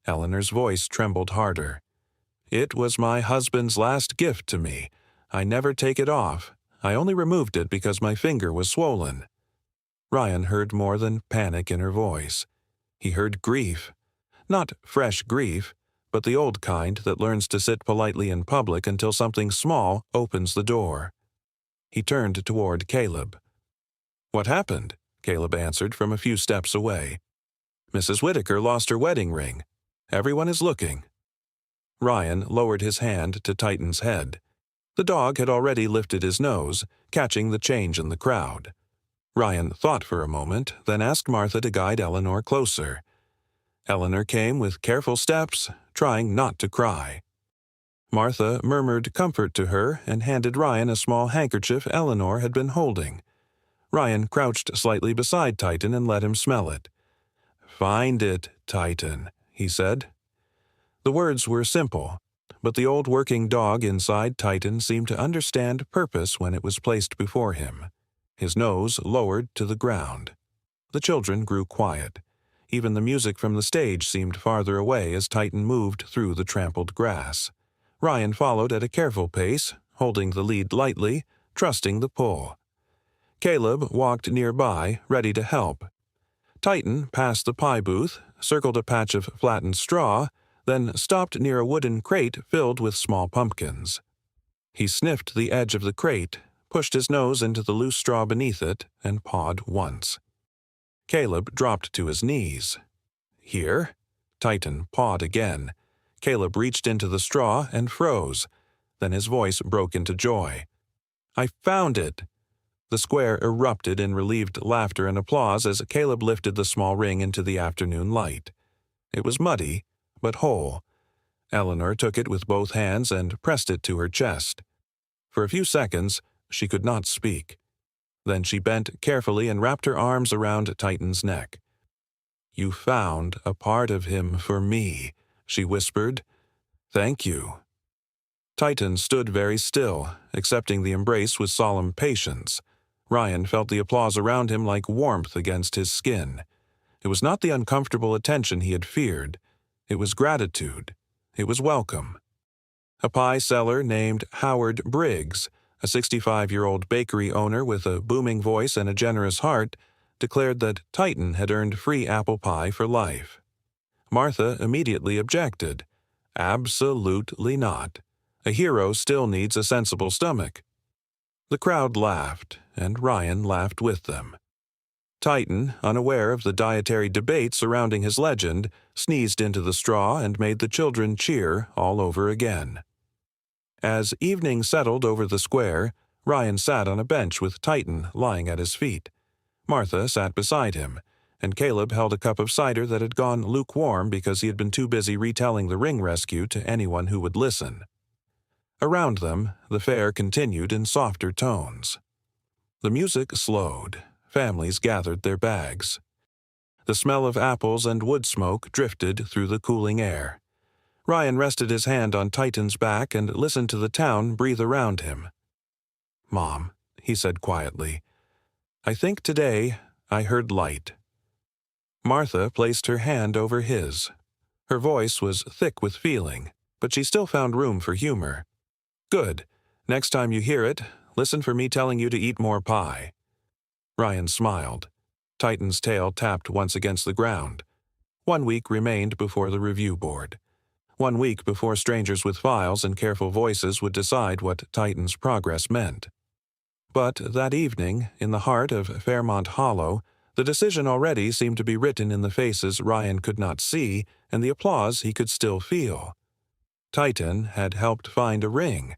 A: Eleanor's voice trembled harder. "It was my husband's last gift to me. I never take it off. I only removed it because my finger was swollen." Ryan heard more than panic in her voice. He heard grief. Not fresh grief, but the old kind that learns to sit politely in public until something small opens the door. He turned toward Caleb. "What happened?" Caleb answered from a few steps away. "Mrs. Whitaker lost her wedding ring. Everyone is looking." Ryan lowered his hand to Titan's head. The dog had already lifted his nose, catching the change in the crowd. Ryan thought for a moment, then asked Martha to guide Eleanor closer. Eleanor came with careful steps, trying not to cry. Martha murmured comfort to her and handed Ryan a small handkerchief Eleanor had been holding. Ryan crouched slightly beside Titan and let him smell it. "Find it, Titan," he said. The words were simple, but the old working dog inside Titan seemed to understand purpose when it was placed before him. His nose lowered to the ground. The children grew quiet. Even the music from the stage seemed farther away as Titan moved through the trampled grass. Ryan followed at a careful pace, holding the lead lightly, trusting the pull. Caleb walked nearby, ready to help. Titan passed the pie booth, circled a patch of flattened straw, then stopped near a wooden crate filled with small pumpkins. He sniffed the edge of the crate, pushed his nose into the loose straw beneath it, and pawed once. Caleb dropped to his knees. Here? Titan pawed again. Caleb reached into the straw and froze. Then his voice broke into joy. "I found it!" The square erupted in relieved laughter and applause as Caleb lifted the small ring into the afternoon light. It was muddy, but whole. Eleanor took it with both hands and pressed it to her chest. For a few seconds, she could not speak. Then she bent carefully and wrapped her arms around Titan's neck. "You found a part of him for me," she whispered. "Thank you." Titan stood very still, accepting the embrace with solemn patience. Ryan felt the applause around him like warmth against his skin. It was not the uncomfortable attention he had feared. It was gratitude. It was welcome. A pie seller named Howard Briggs, a 65-year-old bakery owner with a booming voice and a generous heart, declared that Titan had earned free apple pie for life. Martha immediately objected. Absolutely not. A hero still needs a sensible stomach. The crowd laughed, and Ryan laughed with them. Titan, unaware of the dietary debate surrounding his legend, sneezed into the straw and made the children cheer all over again. As evening settled over the square, Ryan sat on a bench with Titan lying at his feet. Martha sat beside him, and Caleb held a cup of cider that had gone lukewarm because he had been too busy retelling the ring rescue to anyone who would listen. Around them, the fair continued in softer tones. The music slowed. Families gathered their bags. The smell of apples and wood smoke drifted through the cooling air. Ryan rested his hand on Titan's back and listened to the town breathe around him. "Mom," he said quietly, "I think today I heard light." Martha placed her hand over his. Her voice was thick with feeling, but she still found room for humor. "Good. Next time you hear it, listen for me telling you to eat more pie." Ryan smiled. Titan's tail tapped once against the ground. 1 week remained before the review board. 1 week before strangers with files and careful voices would decide what Titan's progress meant. But that evening, in the heart of Fairmont Hollow, the decision already seemed to be written in the faces Ryan could not see and the applause he could still feel. Titan had helped find a ring.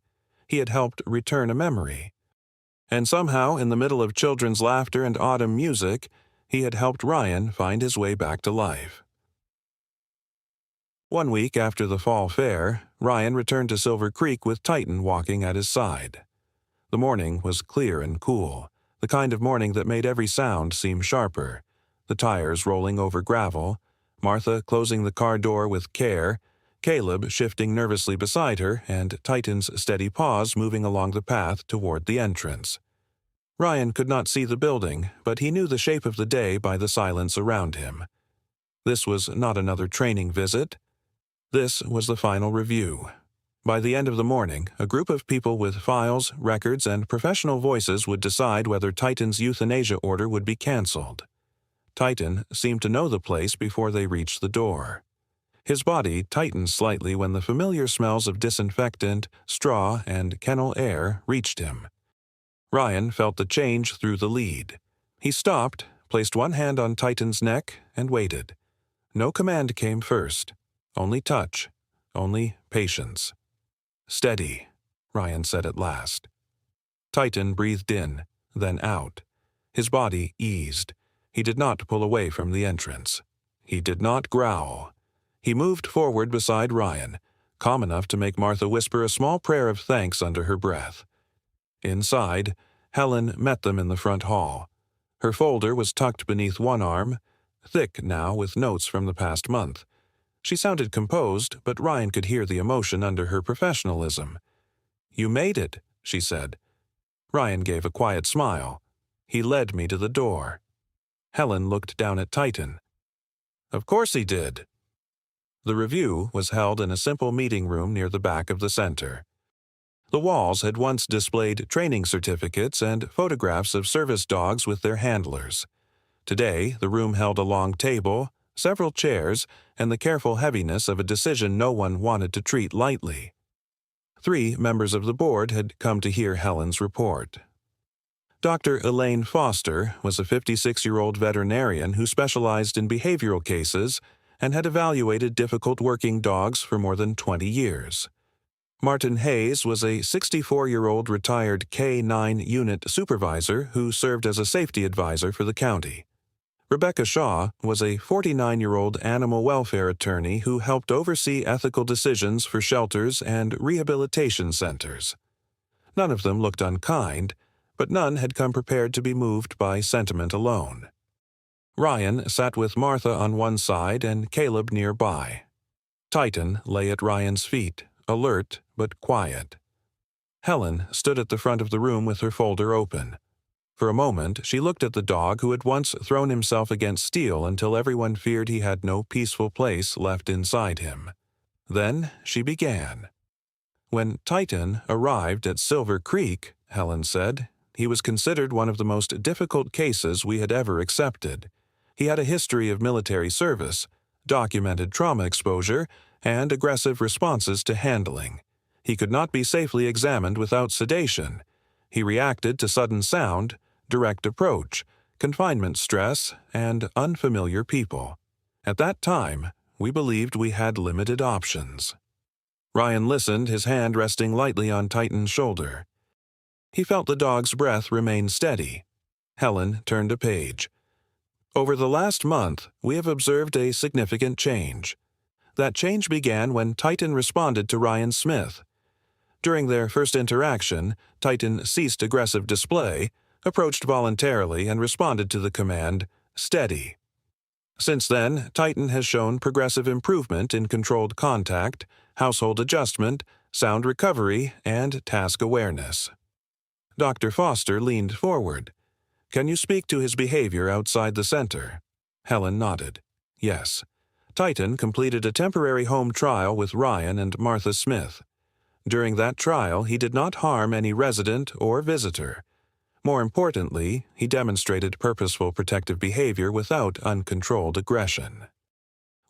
A: He had helped return a memory. And somehow, in the middle of children's laughter and autumn music, he had helped Ryan find his way back to life. 1 week after the fall fair, Ryan returned to Silver Creek with Titan walking at his side. The morning was clear and cool, the kind of morning that made every sound seem sharper. The tires rolling over gravel, Martha closing the car door with care, Caleb shifting nervously beside her, and Titan's steady paws moving along the path toward the entrance. Ryan could not see the building, but he knew the shape of the day by the silence around him. This was not another training visit. This was the final review. By the end of the morning, a group of people with files, records, and professional voices would decide whether Titan's euthanasia order would be canceled. Titan seemed to know the place before they reached the door. His body tightened slightly when the familiar smells of disinfectant, straw, and kennel air reached him. Ryan felt the change through the lead. He stopped, placed one hand on Titan's neck, and waited. No command came first. Only touch. Only patience. "Steady," Ryan said at last. Titan breathed in, then out. His body eased. He did not pull away from the entrance. He did not growl. He moved forward beside Ryan, calm enough to make Martha whisper a small prayer of thanks under her breath. Inside, Helen met them in the front hall. Her folder was tucked beneath one arm, thick now with notes from the past month. She sounded composed, but Ryan could hear the emotion under her professionalism. "You made it," she said. Ryan gave a quiet smile. "He led me to the door." Helen looked down at Titan. "Of course he did." The review was held in a simple meeting room near the back of the center. The walls had once displayed training certificates and photographs of service dogs with their handlers. Today, the room held a long table, several chairs, and the careful heaviness of a decision no one wanted to treat lightly. 3 members of the board had come to hear Helen's report. Dr. Elaine Foster was a 56-year-old veterinarian who specialized in behavioral cases and had evaluated difficult working dogs for more than 20 years. Martin Hayes was a 64-year-old retired K-9 unit supervisor who served as a safety advisor for the county. Rebecca Shaw was a 49-year-old animal welfare attorney who helped oversee ethical decisions for shelters and rehabilitation centers. None of them looked unkind, but none had come prepared to be moved by sentiment alone. Ryan sat with Martha on one side and Caleb nearby. Titan lay at Ryan's feet, alert but quiet. Helen stood at the front of the room with her folder open. For a moment, she looked at the dog who had once thrown himself against steel until everyone feared he had no peaceful place left inside him. Then she began. When Titan arrived at Silver Creek, Helen said, he was considered one of the most difficult cases we had ever accepted. He had a history of military service, documented trauma exposure, and aggressive responses to handling. He could not be safely examined without sedation. He reacted to sudden sound, direct approach, confinement stress, and unfamiliar people. At that time, we believed we had limited options. Ryan listened, his hand resting lightly on Titan's shoulder. He felt the dog's breath remain steady. Helen turned a page. Over the last month, we have observed a significant change. That change began when Titan responded to Ryan Smith. During their first interaction, Titan ceased aggressive display, approached voluntarily, and responded to the command, "Steady." Since then, Titan has shown progressive improvement in controlled contact, household adjustment, sound recovery, and task awareness. Dr. Foster leaned forward. "Can you speak to his behavior outside the center?" Helen nodded. "Yes." Titan completed a temporary home trial with Ryan and Martha Smith. During that trial, he did not harm any resident or visitor. More importantly, he demonstrated purposeful protective behavior without uncontrolled aggression.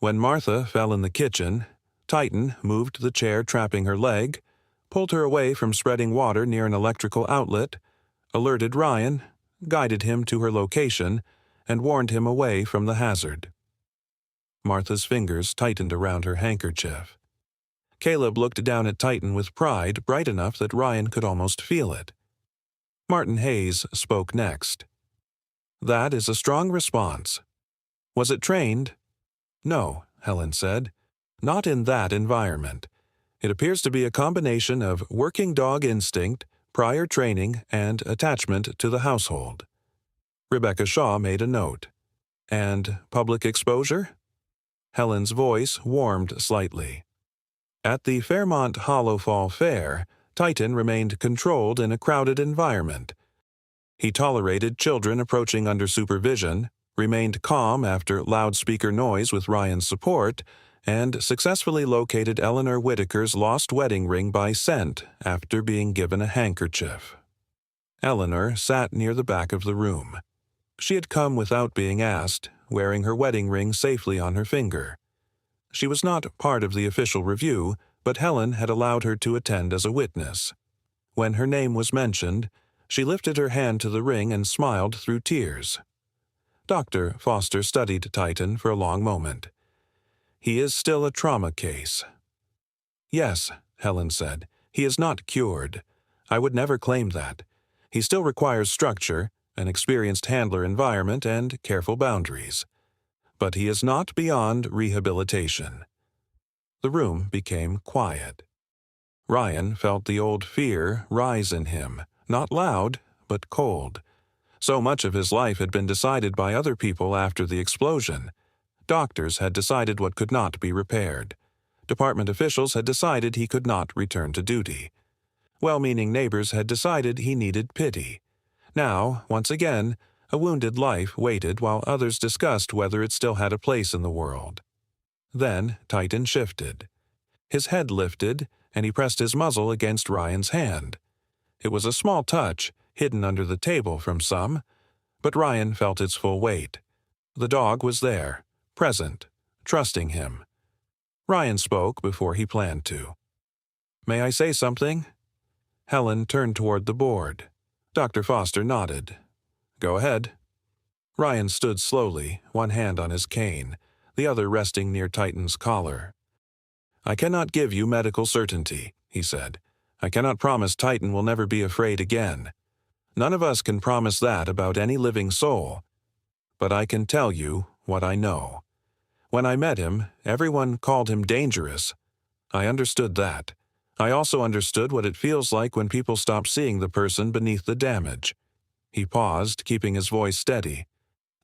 A: When Martha fell in the kitchen, Titan moved the chair trapping her leg, pulled her away from spreading water near an electrical outlet, alerted Ryan, guided him to her location, and warned him away from the hazard. Martha's fingers tightened around her handkerchief. Caleb looked down at Titan with pride bright enough that Ryan could almost feel it. Martin Hayes spoke next. "That is a strong response." "Was it trained?" "No," Helen said. "Not in that environment. It appears to be a combination of working dog instinct, prior training, and attachment to the household." Rebecca Shaw made a note. "And public exposure?" Helen's voice warmed slightly. At the Fairmont Hollow Fall Fair, Titan remained controlled in a crowded environment. He tolerated children approaching under supervision, remained calm after loudspeaker noise with Ryan's support, and successfully located Eleanor Whitaker's lost wedding ring by scent after being given a handkerchief. Eleanor sat near the back of the room. She had come without being asked, wearing her wedding ring safely on her finger. She was not part of the official review, but Helen had allowed her to attend as a witness. When her name was mentioned, she lifted her hand to the ring and smiled through tears. Dr. Foster studied Titan for a long moment. "He is still a trauma case." "Yes," Helen said. "He is not cured. I would never claim that. He still requires structure, an experienced handler environment, and careful boundaries. But he is not beyond rehabilitation." The room became quiet. Ryan felt the old fear rise in him, not loud, but cold. So much of his life had been decided by other people after the explosion. Doctors had decided what could not be repaired. Department officials had decided he could not return to duty. Well-meaning neighbors had decided he needed pity. Now, once again, a wounded life waited while others discussed whether it still had a place in the world. Then Titan shifted. His head lifted, and he pressed his muzzle against Ryan's hand. It was a small touch, hidden under the table from some, but Ryan felt its full weight. The dog was there, present, trusting him. Ryan spoke before he planned to. "May I say something?" Helen turned toward the board. Dr. Foster nodded. "Go ahead." Ryan stood slowly, one hand on his cane, the other resting near Titan's collar. "I cannot give you medical certainty," he said. "I cannot promise Titan will never be afraid again. None of us can promise that about any living soul. But I can tell you what I know. When I met him, everyone called him dangerous. I understood that. I also understood what it feels like when people stop seeing the person beneath the damage." He paused, keeping his voice steady.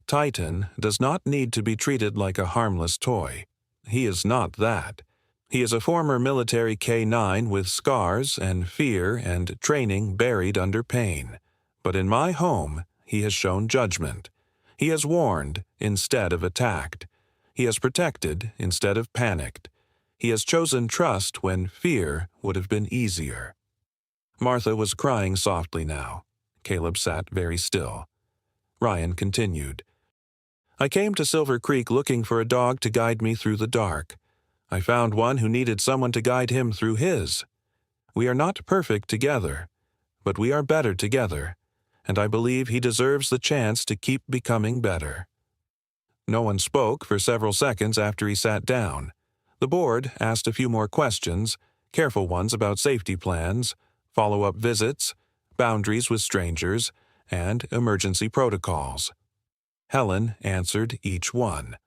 A: "Titan does not need to be treated like a harmless toy. He is not that. He is a former military K-9 with scars and fear and training buried under pain. But in my home, he has shown judgment. He has warned instead of attacked. He has protected instead of panicked. He has chosen trust when fear would have been easier." Martha was crying softly now. Caleb sat very still. Ryan continued. "I came to Silver Creek looking for a dog to guide me through the dark. I found one who needed someone to guide him through his. We are not perfect together, but we are better together, and I believe he deserves the chance to keep becoming better." No one spoke for several seconds after he sat down. The board asked a few more questions, careful ones about safety plans, follow-up visits, boundaries with strangers, and emergency protocols. Helen answered each one.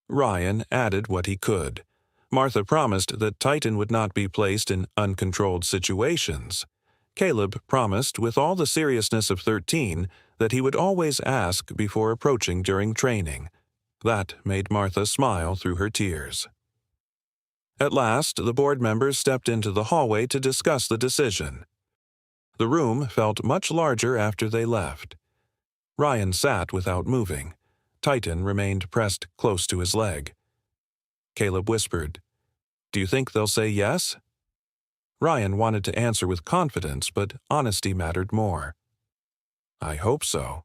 A: Ryan added what he could. Martha promised that Titan would not be placed in uncontrolled situations. Caleb promised, with all the seriousness of 13, that he would always ask before approaching during training. That made Martha smile through her tears. At last, the board members stepped into the hallway to discuss the decision. The room felt much larger after they left. Ryan sat without moving. Titan remained pressed close to his leg. Caleb whispered, "Do you think they'll say yes?" Ryan wanted to answer with confidence, but honesty mattered more. "I hope so."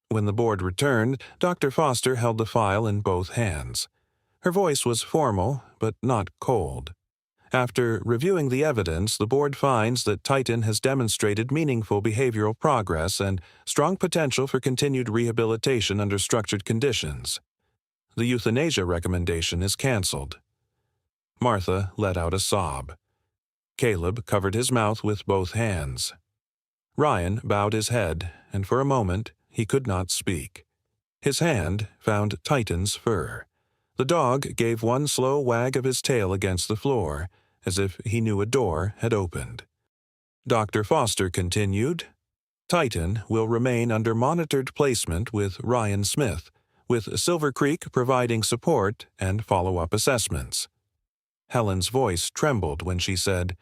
A: When the board returned, Dr. Foster held the file in both hands. Her voice was formal, but not cold. After reviewing the evidence, the board finds that Titan has demonstrated meaningful behavioral progress and strong potential for continued rehabilitation under structured conditions. The euthanasia recommendation is canceled. Martha let out a sob. Caleb covered his mouth with both hands. Ryan bowed his head, and for a moment he could not speak. His hand found Titan's fur. The dog gave one slow wag of his tail against the floor, as if he knew a door had opened. Dr. Foster continued, "Titan will remain under monitored placement with Ryan Smith, with Silver Creek providing support and follow-up assessments." Helen's voice trembled when she said,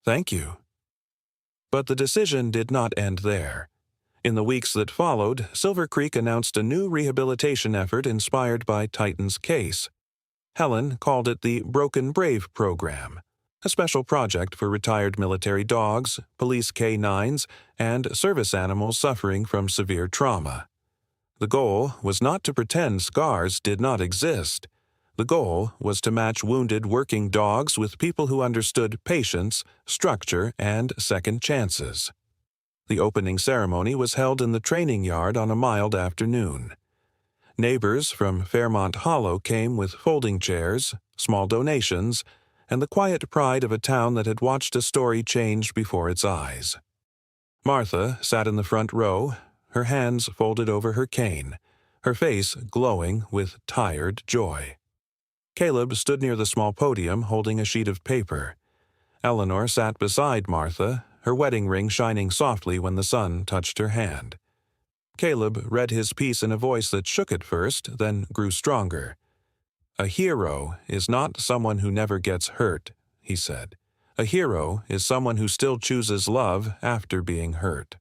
A: "Thank you." But the decision did not end there. In the weeks that followed, Silver Creek announced a new rehabilitation effort inspired by Titan's case. Helen called it the Broken Brave Program, a special project for retired military dogs, police K-9s, and service animals suffering from severe trauma. The goal was not to pretend scars did not exist. The goal was to match wounded working dogs with people who understood patience, structure, and second chances. The opening ceremony was held in the training yard on a mild afternoon. Neighbors from Fairmont Hollow came with folding chairs, small donations, and the quiet pride of a town that had watched a story change before its eyes. Martha sat in the front row, her hands folded over her cane, her face glowing with tired joy. Caleb stood near the small podium holding a sheet of paper. Eleanor sat beside Martha, her wedding ring shining softly when the sun touched her hand. Caleb read his piece in a voice that shook at first, then grew stronger. "A hero is not someone who never gets hurt," he said. "A hero is someone who still chooses love after being hurt."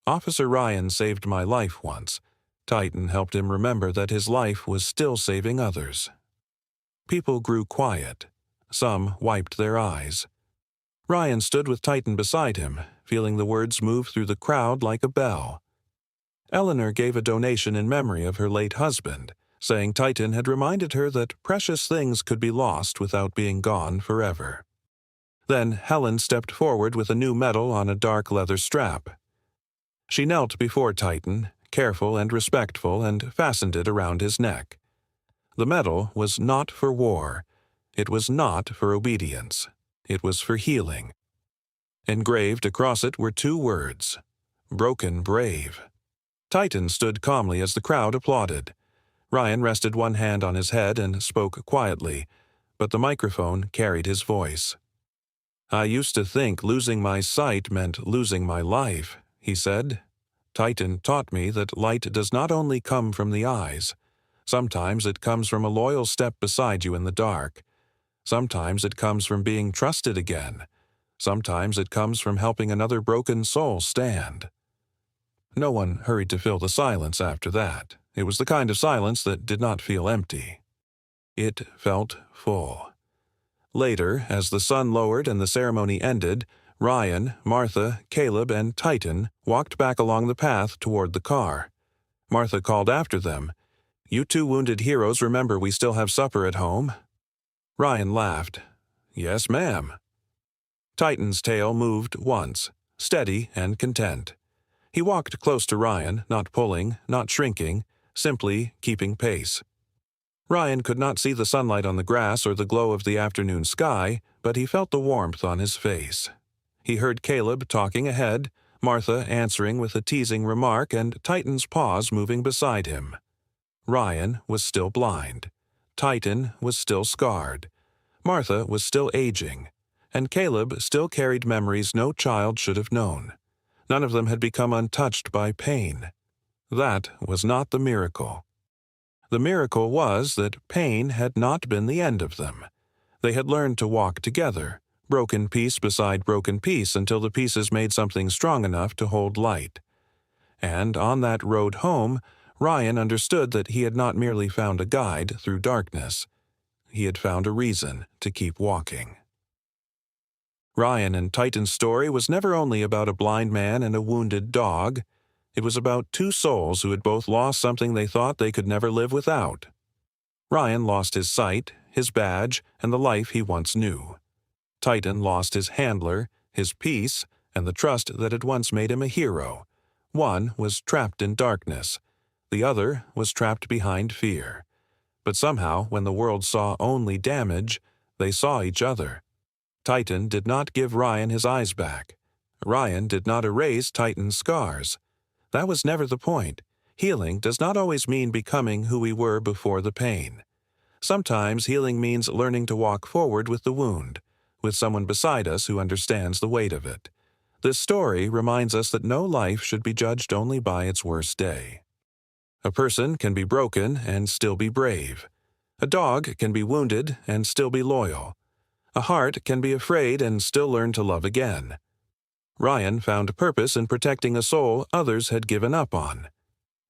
A: Officer Ryan saved my life once. Titan helped him remember that his life was still saving others. People grew quiet. Some wiped their eyes. Ryan stood with Titan beside him, feeling the words move through the crowd like a bell. Eleanor gave a donation in memory of her late husband, saying Titan had reminded her that precious things could be lost without being gone forever. Then Helen stepped forward with a new medal on a dark leather strap. She knelt before Titan, careful and respectful, and fastened it around his neck. The medal was not for war. It was not for obedience. It was for healing. Engraved across it were 2 words: Broken Brave. Titan stood calmly as the crowd applauded. Ryan rested one hand on his head and spoke quietly, but the microphone carried his voice. "I used to think losing my sight meant losing my life," he said. "Titan taught me that light does not only come from the eyes. Sometimes it comes from a loyal step beside you in the dark. Sometimes it comes from being trusted again. Sometimes it comes from helping another broken soul stand." No one hurried to fill the silence after that. It was the kind of silence that did not feel empty. It felt full. Later, as the sun lowered and the ceremony ended, Ryan, Martha, Caleb, and Titan walked back along the path toward the car. Martha called after them, "You 2 wounded heroes remember we still have supper at home?" Ryan laughed. "Yes, ma'am." Titan's tail moved once, steady and content. He walked close to Ryan, not pulling, not shrinking, simply keeping pace. Ryan could not see the sunlight on the grass or the glow of the afternoon sky, but he felt the warmth on his face. He heard Caleb talking ahead, Martha answering with a teasing remark, and Titan's paws moving beside him. Ryan was still blind. Titan was still scarred. Martha was still aging. And Caleb still carried memories no child should have known. None of them had become untouched by pain. That was not the miracle. The miracle was that pain had not been the end of them. They had learned to walk together, broken piece beside broken piece, until the pieces made something strong enough to hold light. And on that road home, Ryan understood that he had not merely found a guide through darkness. He had found a reason to keep walking. Ryan and Titan's story was never only about a blind man and a wounded dog. It was about 2 souls who had both lost something they thought they could never live without. Ryan lost his sight, his badge, and the life he once knew. Titan lost his handler, his peace, and the trust that had once made him a hero. One was trapped in darkness. The other was trapped behind fear. But somehow, when the world saw only damage, they saw each other. Titan did not give Ryan his eyes back. Ryan did not erase Titan's scars. That was never the point. Healing does not always mean becoming who we were before the pain. Sometimes healing means learning to walk forward with the wound, with someone beside us who understands the weight of it. This story reminds us that no life should be judged only by its worst day. A person can be broken and still be brave. A dog can be wounded and still be loyal. A heart can be afraid and still learn to love again. Ryan found purpose in protecting a soul others had given up on.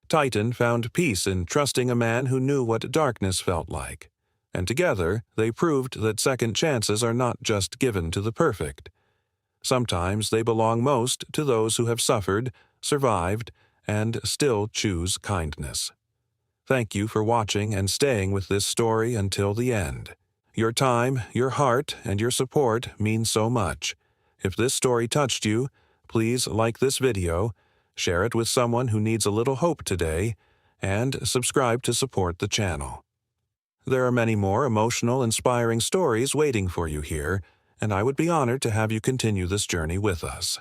A: Titan found peace in trusting a man who knew what darkness felt like. And together, they proved that second chances are not just given to the perfect. Sometimes they belong most to those who have suffered, survived, and still choose kindness. Thank you for watching and staying with this story until the end. Your time, your heart, and your support mean so much. If this story touched you, please like this video, share it with someone who needs a little hope today, and subscribe to support the channel. There are many more emotional, inspiring stories waiting for you here, and I would be honored to have you continue this journey with us.